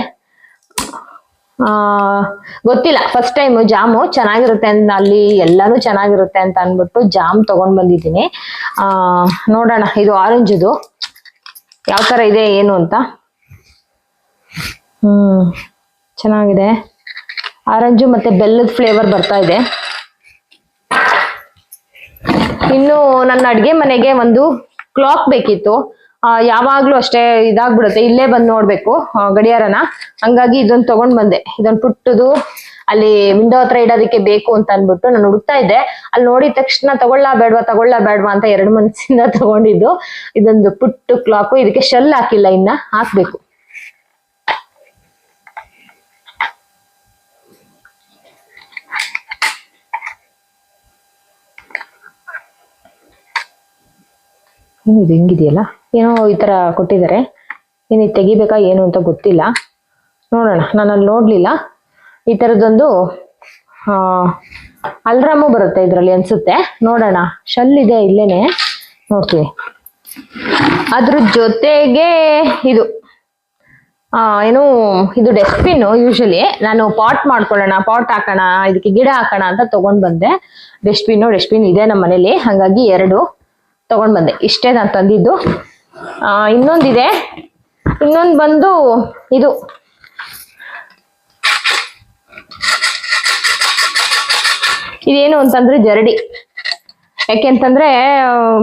ಗೊತ್ತಿಲ್ಲ, ಫಸ್ಟ್ ಟೈಮ್ ಜಾಮು ಚೆನ್ನಾಗಿರುತ್ತೆ ಅಂತ, ಅಲ್ಲಿ ಎಲ್ಲಾನು ಚೆನ್ನಾಗಿರುತ್ತೆ ಅಂತ ಅನ್ಬಿಟ್ಟು ಜಾಮ್ ತಗೊಂಡ್ ಬಂದಿದ್ದೀನಿ. ನೋಡೋಣ, ಇದು ಆರೆಂಜ್ದು ಯಾವ ತರ ಇದೆ ಏನು ಅಂತ. ಚೆನ್ನಾಗಿದೆ. ಆರೆಂಜು ಮತ್ತೆ ಬೆಲ್ಲದ ಫ್ಲೇವರ್ ಬರ್ತಾ ಇದೆ. ಇನ್ನು ನನ್ನ ಅಡ್ಗೆ ಮನೆಗೆ ಒಂದು ಕ್ಲಾಕ್ ಬೇಕಿತ್ತು. ಯಾವಾಗ್ಲೂ ಅಷ್ಟೇ ಇದಾಗ್ಬಿಡುತ್ತೆ, ಇಲ್ಲೇ ಬಂದು ನೋಡ್ಬೇಕು ಗಡಿಯಾರನ. ಹಂಗಾಗಿ ಇದೊಂದು ತಗೊಂಡ್ ಬಂದೆ. ಇದೊಂದು ಪುಟ್ಟದು ಅಲ್ಲಿ ವಿಂಡೋ ಹತ್ರ ಇಡೋದಕ್ಕೆ ಬೇಕು ಅಂತ ಅನ್ಬಿಟ್ಟು ನಾನು ಹುಡುಕ್ತಾ ಇದ್ದೆ. ಅಲ್ಲಿ ನೋಡಿದ ತಕ್ಷಣ ತಗೊಳ್ಳ ಬೇಡವಾ ಅಂತ 2 ಮನಸ್ಸಿಂದ ತಗೊಂಡಿದ್ದು. ಇದೊಂದು ಪುಟ್ಟು ಕ್ಲಾಕು. ಇದಕ್ಕೆ ಶೆಲ್ ಹಾಕಿಲ್ಲ, ಇನ್ನ ಹಾಕ್ಬೇಕು. ಇದು ಹಿಂಗಿದೆಯಲ್ಲ, ಏನೋ ಈ ತರ ಕೊಟ್ಟಿದ್ದಾರೆ. ಏನು ತೆಗಿಬೇಕಾ ಏನು ಅಂತ ಗೊತ್ತಿಲ್ಲ, ನೋಡೋಣ. ನಾನು ಅಲ್ಲಿ ನೋಡ್ಲಿಲ್ಲ. ಈ ತರದೊಂದು ಅಲ್ರಾಮು ಬರುತ್ತೆ ಇದ್ರಲ್ಲಿ ಅನ್ಸುತ್ತೆ, ನೋಡೋಣ. ಶೆಲ್ ಇದೆ ಇಲ್ಲೇನೆ, ನೋಡ್ತೀವಿ. ಅದ್ರ ಜೊತೆಗೆ ಇದು ಏನು ಇದು ಡಸ್ಟ್ಬಿನ್. ಯೂಶಲಿ ನಾನು ಪಾಟ್ ಮಾಡ್ಕೊಳ್ಳೋಣ, ಪಾಟ್ ಹಾಕೋಣ, ಇದಕ್ಕೆ ಗಿಡ ಹಾಕೋಣ ಅಂತ ತಗೊಂಡ್ ಬಂದೆ. ಡಸ್ಟ್ಬಿನ್ ಇದೆ ನಮ್ಮ ಮನೇಲಿ, ಹಾಗಾಗಿ 2 ತಗೊಂಡ್ ಬಂದೆ. ಇಷ್ಟೇ ನಾನು ತಂದಿದ್ದು. ಇನ್ನೊಂದಿದೆ. ಇನ್ನೊಂದು ಬಂದು ಇದು ಇದೇನು ಅಂತಂದ್ರೆ ಜರಡಿ. ಯಾಕೆಂತಂದ್ರೆ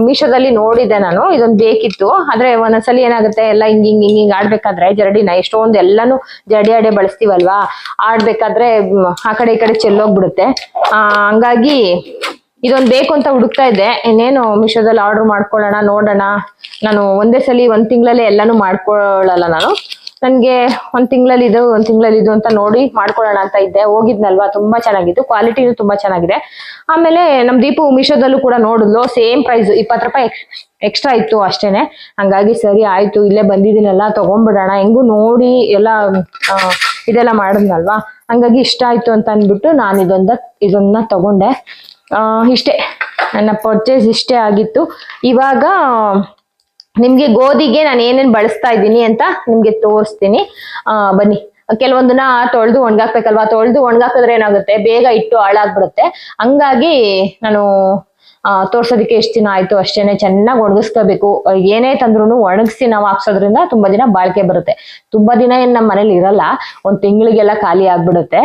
ಮೀಶೋದಲ್ಲಿ ನೋಡಿದ್ದೆ ನಾನು, ಇದೊಂದು ಬೇಕಿತ್ತು. ಆದ್ರೆ ಒಂದೊಂದ್ಸಲಿ ಏನಾಗುತ್ತೆ, ಎಲ್ಲ ಹಿಂಗ್ ಆಡ್ಬೇಕಾದ್ರೆ ಜರಡಿನ ಎಷ್ಟೊಂದು ಎಲ್ಲಾನು ಜಡಿ ಬಳಸ್ತೀವಲ್ವಾ, ಆಡ್ಬೇಕಾದ್ರೆ ಆ ಕಡೆ ಈ ಕಡೆ ಚೆಲ್ಲೋಗ್ಬಿಡುತ್ತೆ. ಹಂಗಾಗಿ ಇದೊಂದು ಬೇಕು ಅಂತ ಹುಡುಕ್ತಾ ಇದ್ದೆ. ಇನ್ನೇನು ಮೀಶೋದಲ್ಲಿ ಆರ್ಡರ್ ಮಾಡ್ಕೊಳ್ಳೋಣ, ನೋಡೋಣ. ನಾನು ಒಂದೇ ಸಲ 1 ತಿಂಗಳಲ್ಲಿ ಎಲ್ಲಾನು ಮಾಡ್ಕೊಳ್ಳಲ್ಲ ನಾನು. ನನ್ಗೆ 1 ತಿಂಗಳಲ್ಲಿ ಇದು ಅಂತ ನೋಡಿ ಮಾಡ್ಕೊಳ್ಳೋಣ ಅಂತ ಇದ್ದೆ. ಹೋಗಿದ್ನಲ್ವಾ, ತುಂಬಾ ಚೆನ್ನಾಗಿತ್ತು, ಕ್ವಾಲಿಟಿನೂ ತುಂಬಾ ಚೆನ್ನಾಗಿದೆ. ಆಮೇಲೆ ನಮ್ ದೀಪು ಮೀಶೋದಲ್ಲೂ ಕೂಡ ನೋಡಿದ್ಲು, ಸೇಮ್ ಪ್ರೈಸ್ 20 ರೂಪಾಯಿ ಎಕ್ಸ್ಟ್ರಾ ಇತ್ತು ಅಷ್ಟೇನೆ. ಹಂಗಾಗಿ ಸರಿ ಆಯ್ತು, ಇಲ್ಲೇ ಬಂದಿದ್ದೀನಲ್ಲ ತಗೊಂಡ್ಬಿಡೋಣ, ಹೆಂಗು ನೋಡಿ ಎಲ್ಲ ಇದೆಲ್ಲ ಮಾಡಿದ್ನಲ್ವಾ, ಹಂಗಾಗಿ ಇಷ್ಟ ಆಯ್ತು ಅಂತ ಅಂದ್ಬಿಟ್ಟು ನಾನು ಇದನ್ನ ತಗೊಂಡೆ. ಇಷ್ಟೇ ನನ್ನ ಪರ್ಚೇಸ್, ಇಷ್ಟೇ ಆಗಿತ್ತು. ಇವಾಗ ನಿಮ್ಗೆ ಗೋಧಿಗೆ ನಾನು ಏನೇನ್ ಬಳಸ್ತಾ ಇದ್ದೀನಿ ಅಂತ ನಿಮ್ಗೆ ತೋರಿಸ್ತೀನಿ. ಬನ್ನಿ. ಕೆಲವೊಂದನ್ನ ತೊಳೆದು ಒಣಗಾಕ್ಬೇಕಲ್ವಾ, ತೊಳೆದು ಒಣಗಾಕಿದ್ರೆ ಏನಾಗುತ್ತೆ, ಬೇಗ ಇಟ್ಟು ಹಾಳಾಗ್ಬಿಡುತ್ತೆ. ಹಂಗಾಗಿ ನಾನು ತೋರ್ಸೋದಕ್ಕೆ ಎಷ್ಟು ದಿನ ಆಯ್ತು ಅಷ್ಟೇನೆ. ಚೆನ್ನಾಗಿ ಒಣಗಿಸ್ಕೋಬೇಕು. ಏನೇ ತಂದ್ರೂ ಒಣಗಿಸಿ ನಾವು ಹಾಕ್ಸೋದ್ರಿಂದ ತುಂಬಾ ದಿನ ಬಾಳಿಕೆ ಬರುತ್ತೆ. ತುಂಬಾ ದಿನ ಏನ್ ನಮ್ಮ ಮನೇಲಿ ಇರಲ್ಲ, 1 ತಿಂಗಳಿಗೆಲ್ಲ ಖಾಲಿ ಆಗ್ಬಿಡುತ್ತೆ.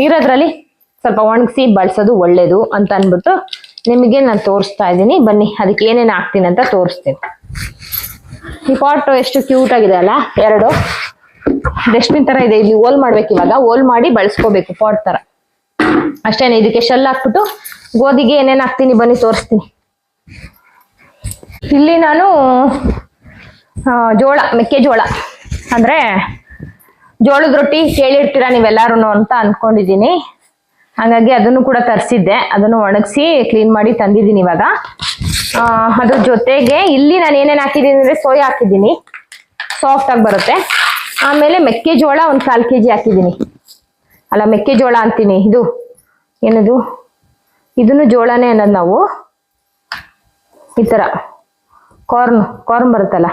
ಇರೋದ್ರಲ್ಲಿ ಸ್ವಲ್ಪ ಒಣಗಿಸಿ ಬಳಸೋದು ಒಳ್ಳೇದು ಅಂತ ಅನ್ಬಿಟ್ಟು ನಿಮಗೆ ನಾನು ತೋರಿಸ್ತಾ ಇದ್ದೀನಿ. ಬನ್ನಿ, ಅದಕ್ಕೆ ಏನೇನು ಹಾಕ್ತೀನಿ ಅಂತ ತೋರಿಸ್ತೀನಿ. ಈ ಪಾಟ್ ಎಷ್ಟು ಕ್ಯೂಟ್ ಆಗಿದೆ ಅಲ್ಲ, 2 ಡಸ್ಟ್ಬಿನ್ ತರ ಇದೆ. ಇಲ್ಲಿ ಹೋಲ್ ಮಾಡ್ಬೇಕು, ಇವಾಗ ಹೋಲ್ ಮಾಡಿ ಬಳಸ್ಕೋಬೇಕು ಪಾಟ್ ತರ ಅಷ್ಟೇನೆ. ಇದಕ್ಕೆ ಶೆಲ್ ಹಾಕ್ಬಿಟ್ಟು ಗೋಧಿಗೆ ಏನೇನು ಹಾಕ್ತೀನಿ ಬನ್ನಿ ತೋರಿಸ್ತೀನಿ. ಇಲ್ಲಿ ನಾನು ಮೆಕ್ಕೆಜೋಳ ಅಂದ್ರೆ ಜೋಳದ ರೊಟ್ಟಿ ಕೇಳಿರ್ತೀರಾ ನೀವೆಲ್ಲಾರು ಅಂತ ಅನ್ಕೊಂಡಿದ್ದೀನಿ. ಹಾಗಾಗಿ ಅದನ್ನು ಕೂಡ ತರಿಸಿದ್ದೆ, ಅದನ್ನು ಒಣಗಿಸಿ ಕ್ಲೀನ್ ಮಾಡಿ ತಂದಿದ್ದೀನಿ ಇವಾಗ. ಅದ್ರ ಜೊತೆಗೆ ಇಲ್ಲಿ ನಾನು ಏನೇನು ಹಾಕಿದ್ದೀನಿ ಅಂದ್ರೆ ಸೋಯಾ ಹಾಕಿದ್ದೀನಿ, ಸಾಫ್ಟ್ ಆಗಿ ಬರುತ್ತೆ. ಆಮೇಲೆ ಮೆಕ್ಕೆಜೋಳ 1/4 kg ಹಾಕಿದ್ದೀನಿ. ಅಲ್ಲ, ಮೆಕ್ಕೆಜೋಳ ಅಂತೀನಿ, ಇದು ಏನದು, ಇದನ್ನು ಜೋಳನೇ ಅನ್ನೋದು ನಾವು. ಈ ತರ ಕಾರ್ನ್ ಬರುತ್ತಲ್ಲ,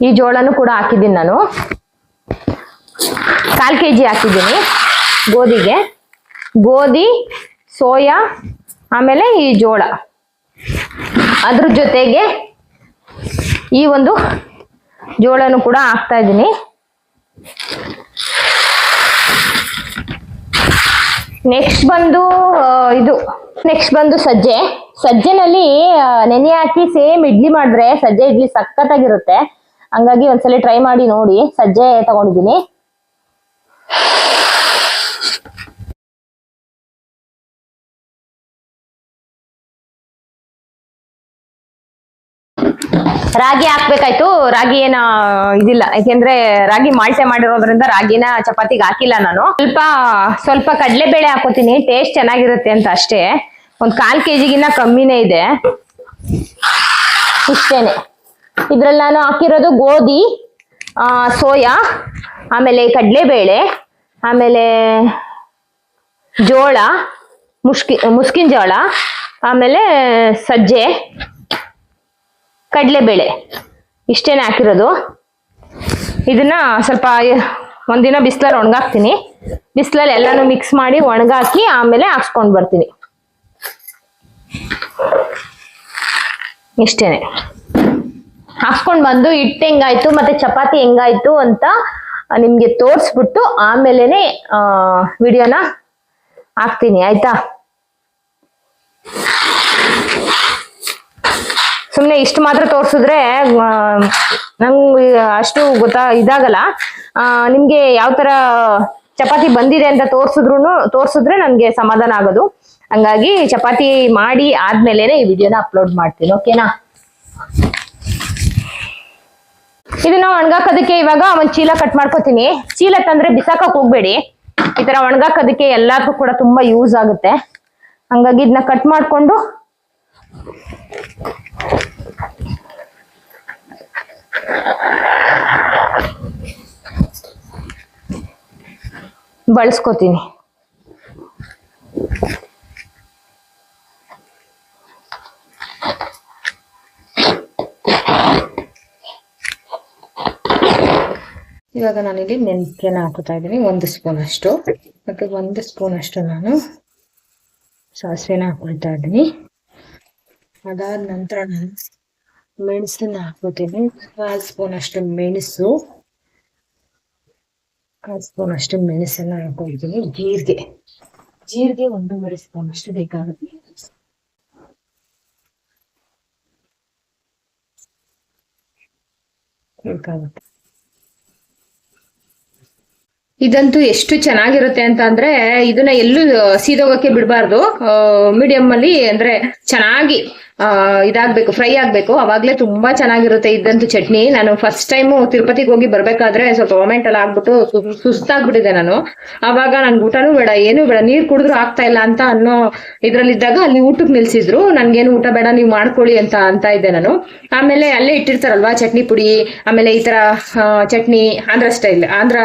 ಈ ಜೋಳನು ಕೂಡ ಹಾಕಿದ್ದೀನಿ ನಾನು. 1/4 kg ಹಾಕಿದ್ದೀನಿ ಗೋಧಿಗೆ. ಗೋಧಿ, ಸೋಯಾ, ಆಮೇಲೆ ಈ ಜೋಳ. ಅದ್ರ ಜೊತೆಗೆ ಈ ಒಂದು ಜೋಳನು ಕೂಡ ಹಾಕ್ತಾ ಇದ್ದೀನಿ. ನೆಕ್ಸ್ಟ್ ಬಂದು ಸಜ್ಜೆನಲ್ಲಿ ನೆನೆ ಹಾಕಿ ಸೇಮ್ ಇಡ್ಲಿ ಮಾಡಿದ್ರೆ ಸಜ್ಜೆ ಇಡ್ಲಿ ಸಖತ್ತಾಗಿರುತ್ತೆ. ಹಂಗಾಗಿ ಒಂದ್ಸಲ ಟ್ರೈ ಮಾಡಿ ನೋಡಿ. ಸಜ್ಜೆ ತಗೊಂಡಿದ್ದೀನಿ. ರಾಗಿ ಹಾಕ್ಬೇಕಾಯ್ತು. ರಾಗಿ ಏನ ಇದಿಲ್ಲ, ಯಾಕೆಂದ್ರೆ ರಾಗಿ ಮಾಲ್ಟೆ ಮಾಡಿರೋದ್ರಿಂದ ರಾಗಿನ ಚಪಾತಿಗೆ ಹಾಕಿಲ್ಲ ನಾನು. ಸ್ವಲ್ಪ ಕಡಲೆಬೇಳೆ ಹಾಕೋತೀನಿ, ಟೇಸ್ಟ್ ಚೆನ್ನಾಗಿರುತ್ತೆ ಅಂತ ಅಷ್ಟೇ. 1/4 kg ಕಮ್ಮಿನೇ ಇದೆ. ಇಷ್ಟೇನೆ. ಇದ್ರಲ್ಲಿ ನಾನು ಹಾಕಿರೋದು ಗೋಧಿ, ಸೋಯಾ, ಆಮೇಲೆ ಕಡಲೆಬೇಳೆ, ಆಮೇಲೆ ಜೋಳ, ಮುಸ್ಕಿನ ಜೋಳ, ಆಮೇಲೆ ಸಜ್ಜೆ, ಕಡಲೆಬೇಳೆ, ಇಷ್ಟೇನೆ ಹಾಕಿರೋದು. ಇದನ್ನ ಸ್ವಲ್ಪ ಒಂದಿನ ಬಿಸಿಲಲ್ಲಿ ಒಣಗಾಕ್ತೀನಿ. ಬಿಸಿಲಲ್ಲಿ ಎಲ್ಲಾನು ಮಿಕ್ಸ್ ಮಾಡಿ ಒಣಗಾಕಿ ಆಮೇಲೆ ಹಾಕ್ಸ್ಕೊಂಡು ಬರ್ತೀನಿ. ಇಷ್ಟೇನೆ. ಹಾಕ್ಸ್ಕೊಂಡ್ ಬಂದು ಹಿಟ್ಟು ಹೆಂಗಾಯ್ತು ಮತ್ತೆ ಚಪಾತಿ ಹೆಂಗಾಯ್ತು ಅಂತ ನಿಮ್ಗೆ ತೋರ್ಸ್ಬಿಟ್ಟು ಆಮೇಲೆನೆ ವಿಡಿಯೋನ ಹಾಕ್ತೀನಿ ಆಯ್ತಾ. ಸುಮ್ನೆ ಇಷ್ಟು ಮಾತ್ರ ತೋರ್ಸಿದ್ರೆ ನಂಗೆ ಅಷ್ಟು ಇದಾಗಲ್ಲ. ನಿಮ್ಗೆ ಯಾವ ತರ ಚಪಾತಿ ಬಂದಿದೆ ಅಂತ ತೋರ್ಸಿದ್ರೆ ನನ್ಗೆ ಸಮಾಧಾನ ಆಗೋದು. ಹಂಗಾಗಿ ಚಪಾತಿ ಮಾಡಿ ಆದ್ಮೇಲೆನೆ ಈ ವಿಡಿಯೋನ ಅಪ್ಲೋಡ್ ಮಾಡ್ತೀನಿ, ಓಕೆನಾ. ಇದನ್ನ ಒಣಗಾಕೋದಕ್ಕೆ ಇವಾಗ ಒಂದ್ ಚೀಲ ಕಟ್ ಮಾಡ್ಕೋತೀನಿ. ಚೀಲ ತಂದ್ರೆ ಬಿಸಾಕಕ್ ಹೋಗ್ಬೇಡಿ, ಈ ತರ ಒಣಗಾಕೋದಕ್ಕೆ ಎಲ್ಲದಕ್ಕೂ ಕೂಡ ತುಂಬಾ ಯೂಸ್ ಆಗುತ್ತೆ. ಹಂಗಾಗಿ ಇದನ್ನ ಕಟ್ ಮಾಡ್ಕೊಂಡು ಬಳಸ್ಕೋತೀನಿ. ಇವಾಗ ನಾನಿಲ್ಲಿ ಮೆಂತ್ಯನ ಹಾಕೋತಾ ಇದ್ದೀನಿ 1 ಸ್ಪೂನ್ ಅಷ್ಟು. ಮತ್ತೆ 1 ಸ್ಪೂನ್ ಅಷ್ಟು ನಾನು ಸಾಸಿವೆನ ಹಾಕೊಳ್ತಾ ಇದ್ದೀನಿ. ಅದಾದ ನಂತರ ನಾನು ಮೆಣಸನ್ನ ಹಾಕೋತೀನಿ. 1 ಸ್ಪೂನ್ ಅಷ್ಟು ಮೆಣಸು, 1 ಸ್ಪೂನ್ ಅಷ್ಟು ಮೆಣಸನ್ನ ಹಾಕೊಳ್ತೀನಿ. ಜೀರಿಗೆ 1 ಸ್ಪೂನ್ ಅಷ್ಟು ಬೇಕಾಗುತ್ತೆ. ಇದಂತೂ ಎಷ್ಟು ಚೆನ್ನಾಗಿರುತ್ತೆ ಅಂತ ಅಂದ್ರೆ ಇದನ್ನ ಎಲ್ಲೂ ಸೀದೋಗಕ್ಕೆ ಬಿಡಬಾರ್ದು. ಮೀಡಿಯಂ ಅಲ್ಲಿ ಅಂದ್ರೆ ಚೆನ್ನಾಗಿ ಇದಾಗ್ಬೇಕು, ಫ್ರೈ ಆಗ್ಬೇಕು, ಅವಾಗ್ಲೇ ತುಂಬಾ ಚೆನ್ನಾಗಿರುತ್ತೆ ಇದಂತೂ ಚಟ್ನಿ. ನಾನು ಫಸ್ಟ್ ಟೈಮ್ ತಿರುಪತಿಗೆ ಹೋಗಿ ಬರ್ಬೇಕಾದ್ರೆ ಸ್ವಲ್ಪ ಮೊಮೆಂಟ್ ಎಲ್ಲ ಆಗ್ಬಿಟ್ಟು ಸುಸ್ತಾಗ್ಬಿಟ್ಟಿದೆ ನಾನು. ಅವಾಗ ನನ್ಗೆ ಊಟನೂ ಬೇಡ ಏನು ಬೇಡ, ನೀರ್ ಕುಡಿದ್ರು ಆಗ್ತಾ ಇಲ್ಲ ಅಂತ ಅನ್ನೋ ಇದ್ರಲ್ಲಿದ್ದಾಗ ಅಲ್ಲಿ ಊಟಕ್ಕೆ ನಿಲ್ಸಿದ್ರು. ನನ್ಗೇನು ಊಟ ಬೇಡ ನೀವು ಮಾಡ್ಕೊಳ್ಳಿ ಅಂತ ಇದ್ದೆ ನಾನು. ಆಮೇಲೆ ಅಲ್ಲೇ ಇಟ್ಟಿರ್ತಾರಲ್ವಾ ಚಟ್ನಿ ಪುಡಿ, ಆಮೇಲೆ ಈ ತರ ಚಟ್ನಿ ಆಂಧ್ರ ಸ್ಟೈಲ್, ಆಂಧ್ರ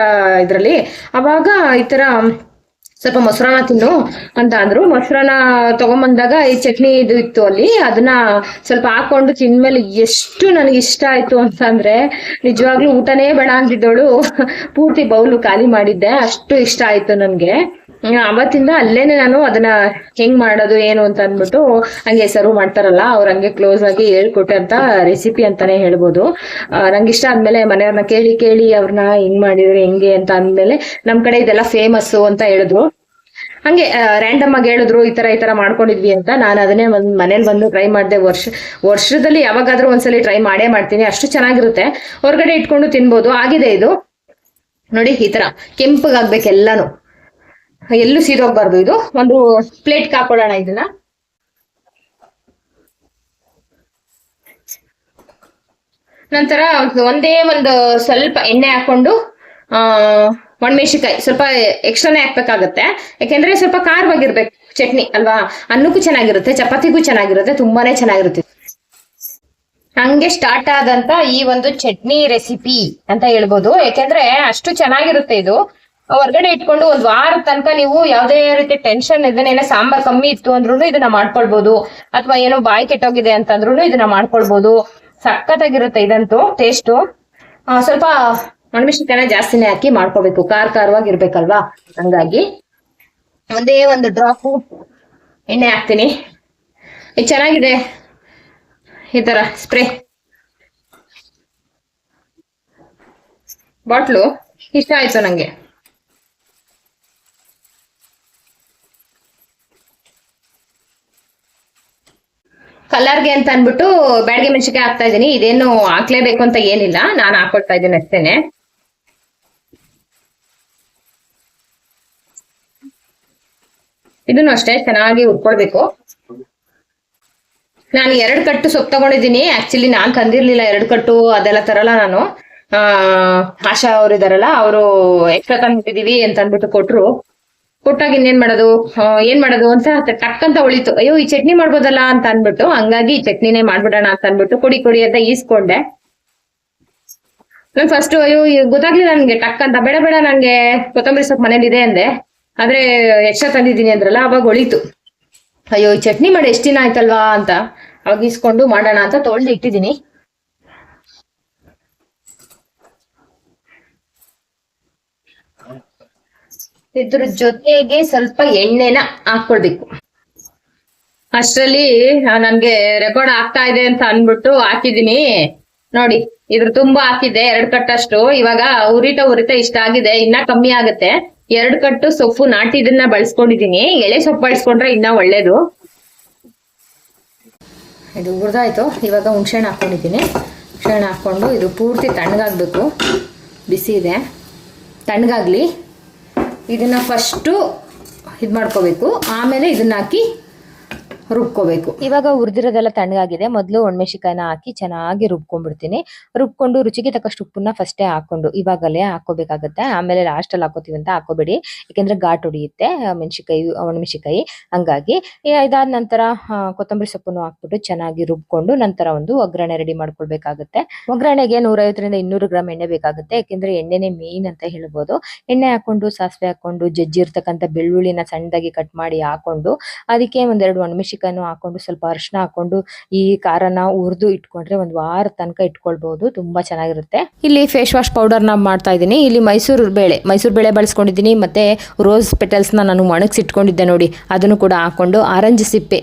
ಇದ್ರಲ್ಲಿ, ಅವಾಗ ಈ ತರ ಸ್ವಲ್ಪ ಮೊಸರನ್ನ ತಿನ್ನು ಅಂತ ಅಂದ್ರು. ಮೊಸರನ್ನ ತಗೊಂಬಂದಾಗ ಈ ಚಟ್ನಿ ಇದು ಇತ್ತು ಅಲ್ಲಿ, ಅದನ್ನ ಸ್ವಲ್ಪ ಹಾಕೊಂಡು ತಿಂದ್ಮೇಲೆ ಎಷ್ಟು ನನಗೆ ಇಷ್ಟ ಆಯ್ತು ಅಂತ ಅಂದ್ರೆ ನಿಜವಾಗ್ಲೂ ಊಟನೇ ಬೇಡ ಅಂತಿದ್ದೋಳು ಪೂರ್ತಿ ಬೌಲು ಖಾಲಿ ಮಾಡಿದ್ದೆ, ಅಷ್ಟು ಇಷ್ಟ ಆಯ್ತು ನನ್ಗೆ. ಅವತ್ತಿಂದ ಅಲ್ಲೇನೆ ನಾನು ಅದನ್ನ ಹೆಂಗ್ ಮಾಡೋದು ಏನು ಅಂತ ಅಂದ್ಬಿಟ್ಟು ಹಂಗೆ ಸರ್ವ್ ಮಾಡ್ತಾರಲ್ಲ ಅವ್ರ ಹಂಗೆ ಕ್ಲೋಸ್ ಆಗಿ ಹೇಳ್ಕೊಟ್ಟೆ ಅಂತ ರೆಸಿಪಿ ಅಂತಾನೆ ಹೇಳ್ಬೋದು. ನಂಗೆ ಇಷ್ಟ ಆದ್ಮೇಲೆ ಮನೆಯವ್ರನ್ನ ಕೇಳಿ ಅವ್ರನ್ನ ಹೆಂಗ್ ಮಾಡಿದ್ರೆ ಹೆಂಗೆ ಅಂತ ಅಂದ್ಮೇಲೆ ನಮ್ ಕಡೆ ಇದೆಲ್ಲ ಫೇಮಸ್ ಅಂತ ಹೇಳಿದ್ರು. ಹಂಗೆ ರ್ಯಾಂಡಮ್ ಆಗಿ ಹೇಳಿದ್ರು ಈ ತರ ಮಾಡ್ಕೊಂಡಿದ್ವಿ ಅಂತ. ನಾನು ಅದನ್ನೇ ಮನೇಲಿ ಬಂದು ಟ್ರೈ ಮಾಡಿದೆ. ವರ್ಷದಲ್ಲಿ ಯಾವಾಗಾದ್ರೂ ಒಂದ್ಸಲಿ ಟ್ರೈ ಮಾಡೇ ಮಾಡ್ತೀನಿ, ಅಷ್ಟು ಚೆನ್ನಾಗಿರುತ್ತೆ. ಹೊರಗಡೆ ಇಟ್ಕೊಂಡು ತಿನ್ಬೋದು. ಆಗಿದೆ ಇದು ನೋಡಿ, ಈ ತರ ಕೆಂಪಗಾಗ್ಬೇಕು ಎಲ್ಲಾನು, ಎಲ್ಲೂ ಸೀದೋಗ್ಬಾರ್ದು. ಇದು ಒಂದು ಪ್ಲೇಟ್ ಹಾಕೊಳ್ಳೋಣ ಇದನ್ನ. ನಂತರ ಒಂದೇ ಒಂದು ಸ್ವಲ್ಪ ಎಣ್ಣೆ ಹಾಕೊಂಡು ಒಣಮೆಣಸಿನಕಾಯಿ ಸ್ವಲ್ಪ ಎಕ್ಸ್ಟ್ರಾನೇ ಹಾಕ್ಬೇಕಾಗತ್ತೆ, ಯಾಕೆಂದ್ರೆ ಸ್ವಲ್ಪ ಖಾರವಾಗಿರ್ಬೇಕು ಚಟ್ನಿ ಅಲ್ವಾ. ಅನ್ನಕ್ಕೂ ಚೆನ್ನಾಗಿರುತ್ತೆ, ಚಪಾತಿಗೂ ಚೆನ್ನಾಗಿರುತ್ತೆ, ತುಂಬಾನೇ ಚೆನ್ನಾಗಿರುತ್ತೆ. ಹಂಗೆ ಸ್ಟಾರ್ಟ್ ಆದಂತ ಈ ಒಂದು ಚಟ್ನಿ ರೆಸಿಪಿ ಅಂತ ಹೇಳ್ಬೋದು, ಯಾಕೆಂದ್ರೆ ಅಷ್ಟು ಚೆನ್ನಾಗಿರುತ್ತೆ ಇದು. ಹೊರಗಡೆ ಇಟ್ಕೊಂಡು ಒಂದ್ ವಾರದ ತನಕ ನೀವು ಯಾವ್ದೇ ರೀತಿ ಟೆನ್ಷನ್ ಇದನ್ನೇನೋ ಸಾಂಬಾರ್ ಕಮ್ಮಿ ಇತ್ತು ಅಂದ್ರೂ ಇದನ್ನ ಮಾಡ್ಕೊಳ್ಬಹುದು, ಅಥವಾ ಏನೋ ಬಾಯಿ ಕೆಟ್ಟೋಗಿದೆ ಅಂತಂದ್ರೂ ಇದನ್ನ ಮಾಡ್ಕೊಳ್ಬಹುದು. ಸಖತ್ತಾಗಿರುತ್ತೆ ಇದಂತೂ ಟೇಸ್ಟು. ಸ್ವಲ್ಪ ಒಣಮೆಣಸಿನಕಾಯಿನ ಜಾಸ್ತಿನೇ ಹಾಕಿ ಮಾಡ್ಕೋಬೇಕು, ಖಾರವಾಗಿ ಇರ್ಬೇಕಲ್ವಾ. ಹಂಗಾಗಿ ಒಂದೇ ಒಂದು ಡ್ರಾಪು ಎಣ್ಣೆ ಹಾಕ್ತೀನಿ. ಇದು ಚೆನ್ನಾಗಿದೆ ಈ ತರ ಸ್ಪ್ರೇ ಬಾಟ್ಲು, ಇಷ್ಟ ಆಯ್ತು ನಂಗೆ. ಕಲರ್ಗೆ ಅಂತ ಅನ್ಬಿಟ್ಟು ಬ್ಯಾಡಗಿ ಮೆಣಸಿನಕಾಯಿ ಹಾಕ್ತಾ ಇದೀನಿ. ಇದೇನು ಹಾಕ್ಲೇಬೇಕು ಅಂತ ಏನಿಲ್ಲ, ನಾನು ಹಾಕೊಳ್ತಾ ಇದ್ದೀನಿ ಅಷ್ಟೇನೆ. ಇದನ್ನು ಅಷ್ಟೇ ಚೆನ್ನಾಗಿ ಹುರ್ಕೊಳ್ಬೇಕು. ನಾನು 2 ಕಟ್ಟು ಸೊಪ್ಪು ತಗೊಂಡಿದ್ದೀನಿ. ಆಕ್ಚುಲಿ ನಾನ್ ತಂದಿರ್ಲಿಲ್ಲ 2 ಕಟ್ಟು, ಅದೆಲ್ಲ ತರಲ್ಲ ನಾನು. ಆಶಾ ಅವ್ರು ಇದಾರಲ್ಲ, ಅವರು ಎಕ್ಸ್ಟ್ರಾ ತಂದಿದ್ದೀವಿ ಅಂತ ಅನ್ಬಿಟ್ಟು ಕೊಟ್ಟಾಗ ಏನ್ ಮಾಡೋದು ಅಂತ ಟಕ್ ಅಂತ ಉಳಿತು. ಅಯ್ಯೋ ಈ ಚಟ್ನಿ ಮಾಡ್ಬೋದಲ್ಲ ಅಂತ ಅನ್ಬಿಟ್ಟು, ಹಂಗಾಗಿ ಈ ಚಟ್ನಿನೇ ಮಾಡ್ಬಿಡೋಣ ಅಂತ ಅನ್ಬಿಟ್ಟು ಕೊಡಿ ಅಂತ ಈಸ್ಕೊಂಡೆ. ನನ್ ಫಸ್ಟ್ ಅಯ್ಯೋ ಗೊತ್ತಾಗ್ಲಿಲ್ಲ ನನ್ಗೆ, ಟಕ್ ಅಂತ ಬೇಡ ನಂಗೆ ಕೊತ್ತಂಬರಿ ಸೊಪ್ಪು ಮನೇಲಿ ಇದೆ ಅಂದೆ. ಆದ್ರೆ ಎಕ್ಸ್ಟ್ರಾ ತಂದಿದ್ದೀನಿ ಅಂದ್ರಲ್ಲ, ಅವಾಗ ಒಳಿತು. ಅಯ್ಯೋ ಈ ಚಟ್ನಿ ಮಾಡಿ ಎಷ್ಟ್ ದಿನ ಆಯ್ತಲ್ವಾ ಅಂತ ಅವಾಗ ಈಸ್ಕೊಂಡು ಮಾಡೋಣ ಅಂತ ತೊಳ್ದು ಇಟ್ಟಿದ್ದೀನಿ. ಇದ್ರ ಜೊತೆಗೆ ಸ್ವಲ್ಪ ಎಣ್ಣೆನ ಹಾಕೊಳ್ಬೇಕು. ಅಷ್ಟ್ರಲ್ಲಿ ನನ್ಗೆ ರೆಕಾರ್ಡ್ ಆಗ್ತಾ ಇದೆ ಅಂತ ಅನ್ಬಿಟ್ಟು ಹಾಕಿದೀನಿ. ನೋಡಿ, ಇದ್ರ ತುಂಬಾ ಹಾಕಿದ್ದೆ, 2 ಕಟ್ಟಷ್ಟು. ಇವಾಗ ಉರಿತ ಉರಿತ ಇಷ್ಟ ಆಗಿದೆ, ಇನ್ನ ಕಮ್ಮಿ ಆಗುತ್ತೆ. 2 ಕಟ್ಟು ಸೊಪ್ಪು ನಾಟಿದನ್ನ ಬಳಸ್ಕೊಂಡಿದೀನಿ. ಎಳೆ ಸೊಪ್ಪು ಬಳಸ್ಕೊಂಡ್ರೆ ಇನ್ನ ಒಳ್ಳೇದು. ಇದು ಹುರಿದಾಯ್ತು. ಇವಾಗ ಹುಣ್ಸೆಹಣ್ಣು ಹಾಕೊಂಡಿದ್ದೀನಿ. ಹುಣ್ಸೆಹಣ್ಣು ಹಾಕ್ಕೊಂಡು ಇದು ಪೂರ್ತಿ ತಣ್ಣಗಾಗಬೇಕು. ಬಿಸಿ ಇದೆ, ತಣ್ಣಗಾಗ್ಲಿ. ಇದನ್ನ ಫಸ್ಟು ಇದು ಮಾಡ್ಕೋಬೇಕು, ಆಮೇಲೆ ಇದನ್ನ ಹಾಕಿ ರುಬ್ಕೋಬೇಕು. ಇವಾಗ ಹುರಿದಿರೋದೆಲ್ಲ ತಣ್ಣಗಾಗಿದೆ. ಮೊದಲು ಒಣಮೆಣಸಿಕಾಯಿನ ಹಾಕಿ ಚೆನ್ನಾಗಿ ರುಬ್ಕೊಂಡ್ಬಿಡ್ತೀನಿ. ರುಬ್ಕೊಂಡು ರುಚಿಗೆ ತಕ್ಕಷ್ಟು ಉಪ್ಪನ್ನ ಫಸ್ಟೇ ಹಾಕೊಂಡು ಇವಾಗಲೇ ಹಾಕೋಬೇಕಾಗತ್ತೆ. ಆಮೇಲೆ ಲಾಸ್ಟಲ್ಲಿ ಹಾಕೋತೀವಿ ಅಂತ ಹಾಕೋಬೇಡಿ, ಯಾಕೆಂದ್ರೆ ಘಾಟ್ ಹೊಡಿಯುತ್ತೆ ಮೆಣಸಿಕಾಯಿ, ಒಣಮೆಣಸಿಕಾಯಿ. ಹಂಗಾಗಿ ಇದಾದ ನಂತರ ಕೊತ್ತಂಬರಿ ಸೊಪ್ಪನ್ನು ಹಾಕ್ಬಿಟ್ಟು ಚೆನ್ನಾಗಿ ರುಬ್ಕೊಂಡು ನಂತರ ಒಂದು ಒಗ್ಗರಣೆ ರೆಡಿ ಮಾಡ್ಕೊಳ್ಬೇಕಾಗತ್ತೆ. ಒಗ್ಗರಣೆಗೆ 150ರಿಂದ 200 ಗ್ರಾಮ್ ಎಣ್ಣೆ ಬೇಕಾಗುತ್ತೆ, ಯಾಕೆಂದ್ರೆ ಎಣ್ಣೆನೇ ಮೇನ್ ಅಂತ ಹೇಳ್ಬೋದು. ಎಣ್ಣೆ ಹಾಕೊಂಡು ಸಾಸಿವೆ ಹಾಕೊಂಡು ಜಜ್ಜಿರ್ತಕ್ಕಂಥ ಬೆಳ್ಳುಳ್ಳಿನ ಸಣ್ಣದಾಗಿ ಕಟ್ ಮಾಡಿ ಹಾಕೊಂಡು ಅದಕ್ಕೆ ಒಂದೆರಡು ಒಣಮೆಣಸಿಕಾಯಿ ಹಾಕೊಂಡು ಸ್ವಲ್ಪ ಅರಿಶಿನ ಹಾಕೊಂಡು ಈ ಖಾರನ ಹುರಿದು ಇಟ್ಕೊಂಡ್ರೆ ಒಂದು ವಾರ ತನಕ ಇಟ್ಕೊಳ್ಬಹುದು. ತುಂಬಾ ಚೆನ್ನಾಗಿರುತ್ತೆ. ಇಲ್ಲಿ ಫೇಸ್ ವಾಶ್ ಪೌಡರ್ ನ ಮಾಡ್ತಾ ಇದ್ದೀನಿ. ಇಲ್ಲಿ ಮೈಸೂರು ಬೇಳೆ ಬಳಸ್ಕೊಂಡಿದ್ದೀನಿ. ಮತ್ತೆ ರೋಸ್ ಪೆಟಲ್ಸ್ ನಾನು ಒಣಗಿಸಿ ಇಟ್ಕೊಂಡಿದ್ದೆ ನೋಡಿ, ಅದನ್ನು ಕೂಡ ಹಾಕೊಂಡು ಆರೆಂಜ್ ಸಿಪ್ಪೆ,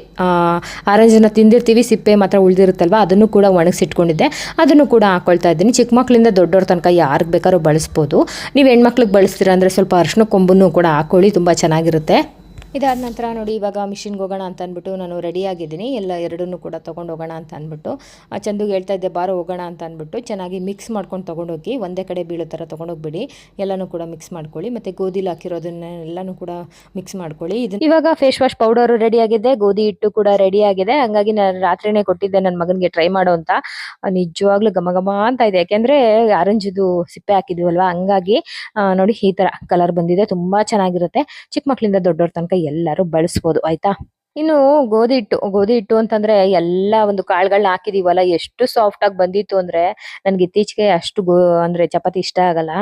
ಆರೆಂಜ್ ತಿಂದಿರ್ತೀವಿ, ಸಿಪ್ಪೆ ಮಾತ್ರ ಉಳಿದಿರುತ್ತಲ್ವಾ, ಅದನ್ನು ಕೂಡ ಒಣಗಿಸಿ ಇಟ್ಕೊಂಡಿದ್ದೆ, ಅದನ್ನು ಕೂಡ ಹಾಕೊಳ್ತಾ ಇದ್ದೀನಿ. ಚಿಕ್ಕ ಮಕ್ಕಳಿಂದ ದೊಡ್ಡವ್ರ ತನಕ ಯಾರಿಗೆ ಬೇಕಾದ್ರೂ ಬಳಸ್ಬೋದು. ನೀವು ಹೆಣ್ಮಕ್ಳಿಗೆ ಬಳಸ್ತೀರಾ ಅಂದ್ರೆ ಸ್ವಲ್ಪ ಅರಿಶಿನ ಕೊಂಬನ್ನು ಕೂಡ ಹಾಕೊಳ್ಳಿ, ತುಂಬಾ ಚೆನ್ನಾಗಿರುತ್ತೆ. ಇದಾದ ನಂತರ ನೋಡಿ, ಇವಾಗ ಮಿಷಿನ್ಗೆ ಹೋಗೋಣ ಅಂತ ಅಂದ್ಬಿಟ್ಟು ನಾನು ರೆಡಿಯಾಗಿದ್ದೀನಿ. ಎರಡನ್ನೂ ಕೂಡ ತೊಗೊಂಡು ಹೋಗೋಣ ಅಂತ ಅಂದ್ಬಿಟ್ಟು ಚಂದುಗೆ ಹೇಳ್ತಾ ಇದ್ದೆ, ಬಾರೋ ಹೋಗೋಣ ಅಂತ ಅಂದ್ಬಿಟ್ಟು. ಚೆನ್ನಾಗಿ ಮಿಕ್ಸ್ ಮಾಡ್ಕೊಂಡು ತೊಗೊಂಡೋಗಿ, ಒಂದೇ ಕಡೆ ಬೀಳೋ ಥರ ತೊಗೊಂಡೋಗ್ಬಿಡಿ. ಎಲ್ಲನೂ ಕೂಡ ಮಿಕ್ಸ್ ಮಾಡ್ಕೊಳ್ಳಿ. ಮತ್ತು ಗೋಧಿಲಿ ಹಾಕಿರೋದನ್ನೆಲ್ಲನೂ ಕೂಡ ಮಿಕ್ಸ್ ಮಾಡ್ಕೊಳ್ಳಿ. ಇವಾಗ ಫೇಸ್ ವಾಶ್ ಪೌಡರು ರೆಡಿಯಾಗಿದೆ, ಗೋಧಿ ಹಿಟ್ಟು ಕೂಡ ರೆಡಿಯಾಗಿದೆ. ಹಂಗಾಗಿ ನಾನು ರಾತ್ರಿನೇ ಕೊಟ್ಟಿದ್ದೆ ನನ್ನ ಮಗನಿಗೆ ಟ್ರೈ ಮಾಡೋ ಅಂತ. ನಿಜವಾಗ್ಲೂ ಘಮ ಘಮ ಅಂತ ಇದೆ, ಯಾಕೆಂದರೆ ಆರೆಂಜ್ದು ಸಿಪ್ಪೆ ಹಾಕಿದ್ವಲ್ವ, ಹಂಗಾಗಿ ನೋಡಿ ಈ ಥರ ಕಲರ್ ಬಂದಿದೆ. ತುಂಬ ಚೆನ್ನಾಗಿರುತ್ತೆ. ಚಿಕ್ಕ ಮಕ್ಕಳಿಂದ ದೊಡ್ಡವ್ರ ತನಕ ಎಲ್ಲರೂ ಬಳಸ್ಬೋದು, ಆಯ್ತಾ. ಇನ್ನು ಗೋಧಿ ಹಿಟ್ಟು ಅಂತಂದ್ರೆ ಎಲ್ಲ ಒಂದು ಕಾಳುಗಳನ್ನ ಹಾಕಿದೀವಲ್ಲ, ಎಷ್ಟು ಸಾಫ್ಟ್ ಆಗಿ ಬಂದಿತ್ತು ಅಂದ್ರೆ ನನ್ಗೆ ಇತ್ತೀಚೆಗೆ ಅಷ್ಟು ಅಂದ್ರೆ ಚಪಾತಿ ಇಷ್ಟ ಆಗಲ್ಲ.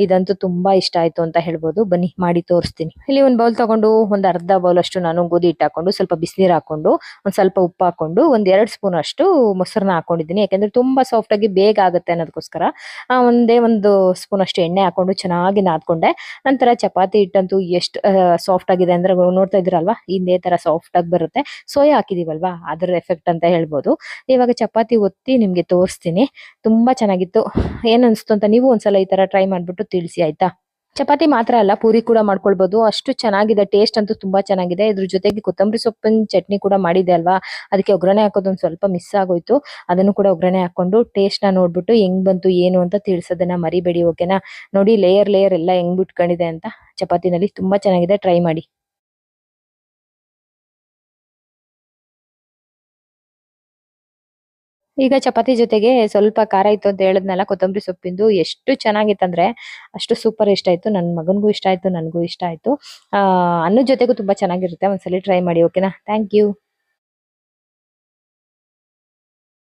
ಇದಂತೂ ತುಂಬಾ ಇಷ್ಟ ಆಯ್ತು ಅಂತ ಹೇಳ್ಬೋದು. ಬನ್ನಿ ಮಾಡಿ ತೋರಿಸ್ತೀನಿ. ಇಲ್ಲಿ ಒಂದು ಬೌಲ್ ತಗೊಂಡು ಒಂದು ಅರ್ಧ ಬೌಲ್ ಅಷ್ಟು ನಾನು ಗೋಧಿ ಹಿಟ್ಟು ಹಾಕೊಂಡು ಸ್ವಲ್ಪ ಬಿಸಿನೀರು ಹಾಕೊಂಡು ಒಂದ್ ಸ್ವಲ್ಪ ಉಪ್ಪು ಹಾಕೊಂಡು 1-2 ಸ್ಪೂನ್ ಅಷ್ಟು ಮೊಸರನ್ನ ಹಾಕೊಂಡಿದ್ದೀನಿ, ಯಾಕಂದ್ರೆ ತುಂಬಾ ಸಾಫ್ಟ್ ಆಗಿ ಬೇಗ ಆಗುತ್ತೆ ಅನ್ನೋದಕ್ಕೋಸ್ಕರ. ಒಂದು ಸ್ಪೂನ್ ಅಷ್ಟು ಎಣ್ಣೆ ಹಾಕೊಂಡು ಚೆನ್ನಾಗಿ ನಾದ್ಕೊಂಡೆ. ನಂತರ ಚಪಾತಿ ಹಿಟ್ಟಂತೂ ಎಷ್ಟು ಸಾಫ್ಟ್ ಆಗಿದೆ ಅಂದ್ರೆ ನೋಡ್ತಾ ಇದ್ರಲ್ವಾ, ಇದೇ ತರ ಸಾಫ್ಟ್ ಬರುತ್ತೆ. ಸೋಯಾ ಹಾಕಿದೀವಲ್ವಾ, ಅದರ ಎಫೆಕ್ಟ್ ಅಂತ ಹೇಳ್ಬೋದು. ಇವಾಗ ಚಪಾತಿ ಒತ್ತಿ ನಿಮ್ಗೆ ತೋರಿಸ್ತೀನಿ. ತುಂಬಾ ಚೆನ್ನಾಗಿತ್ತು. ಏನ್ ಅನ್ಸ್ತು ಅಂತ ನೀವು ಒಂದ್ಸಲ ಈ ತರ ಟ್ರೈ ಮಾಡ್ಬಿಟ್ಟು ತಿಳಿಸಿ, ಆಯ್ತಾ. ಚಪಾತಿ ಮಾತ್ರ ಅಲ್ಲ, ಪೂರಿ ಕೂಡ ಮಾಡ್ಕೊಳ್ಬಹುದು. ಅಷ್ಟು ಚೆನ್ನಾಗಿದೆ, ಟೇಸ್ಟ್ ಅಂತೂ ತುಂಬಾ ಚೆನ್ನಾಗಿದೆ. ಇದ್ರ ಜೊತೆಗೆ ಕೊತ್ತಂಬರಿ ಸೊಪ್ಪಿನ ಚಟ್ನಿ ಕೂಡ ಮಾಡಿದೆ ಅಲ್ವಾ, ಅದಕ್ಕೆ ಒಗ್ಗರಣೆ ಹಾಕೋದು ಒಂದ್ ಸ್ವಲ್ಪ ಮಿಸ್ ಆಗೋಯ್ತು. ಅದನ್ನು ಕೂಡ ಒಗ್ಗರಣೆ ಹಾಕೊಂಡು ಟೇಸ್ಟ್ ನ ನೋಡ್ಬಿಟ್ಟು ಹೆಂಗ್ ಬಂತು ಏನು ಅಂತ ತಿಳಿಸೋದನ್ನ ಮರಿಬೇಡಿ, ಓಕೆನಾ. ನೋಡಿ ಲೇಯರ್ ಎಲ್ಲ ಹೆಂಗ್ ಬಿಟ್ಕೊಂಡಿದೆ ಅಂತ ಚಪಾತಿನಲ್ಲಿ. ತುಂಬಾ ಚೆನ್ನಾಗಿದೆ, ಟ್ರೈ ಮಾಡಿ. ಈಗ ಚಪಾತಿ ಜೊತೆಗೆ ಸ್ವಲ್ಪ ಖಾರ ಇತ್ತು ಅಂತ ಹೇಳಿದ್ನಲ್ಲ, ಕೊತ್ತಂಬರಿ ಸೊಪ್ಪಿಂದು ಎಷ್ಟು ಚೆನ್ನಾಗಿತ್ತಂದ್ರೆ ಅಷ್ಟು ಸೂಪರ್ ಇಷ್ಟ ಆಯ್ತು. ನನ್ನ ಮಗನಿಗೂ ಇಷ್ಟ ಆಯ್ತು, ನನಗೂ ಇಷ್ಟ ಆಯ್ತು. ಅನ್ನದ ಜೊತೆಗೂ ತುಂಬಾ ಚೆನ್ನಾಗಿರುತ್ತೆ. ಒಂದ್ಸಲಿ ಟ್ರೈ ಮಾಡಿ, ಓಕೆನಾ. Thank you.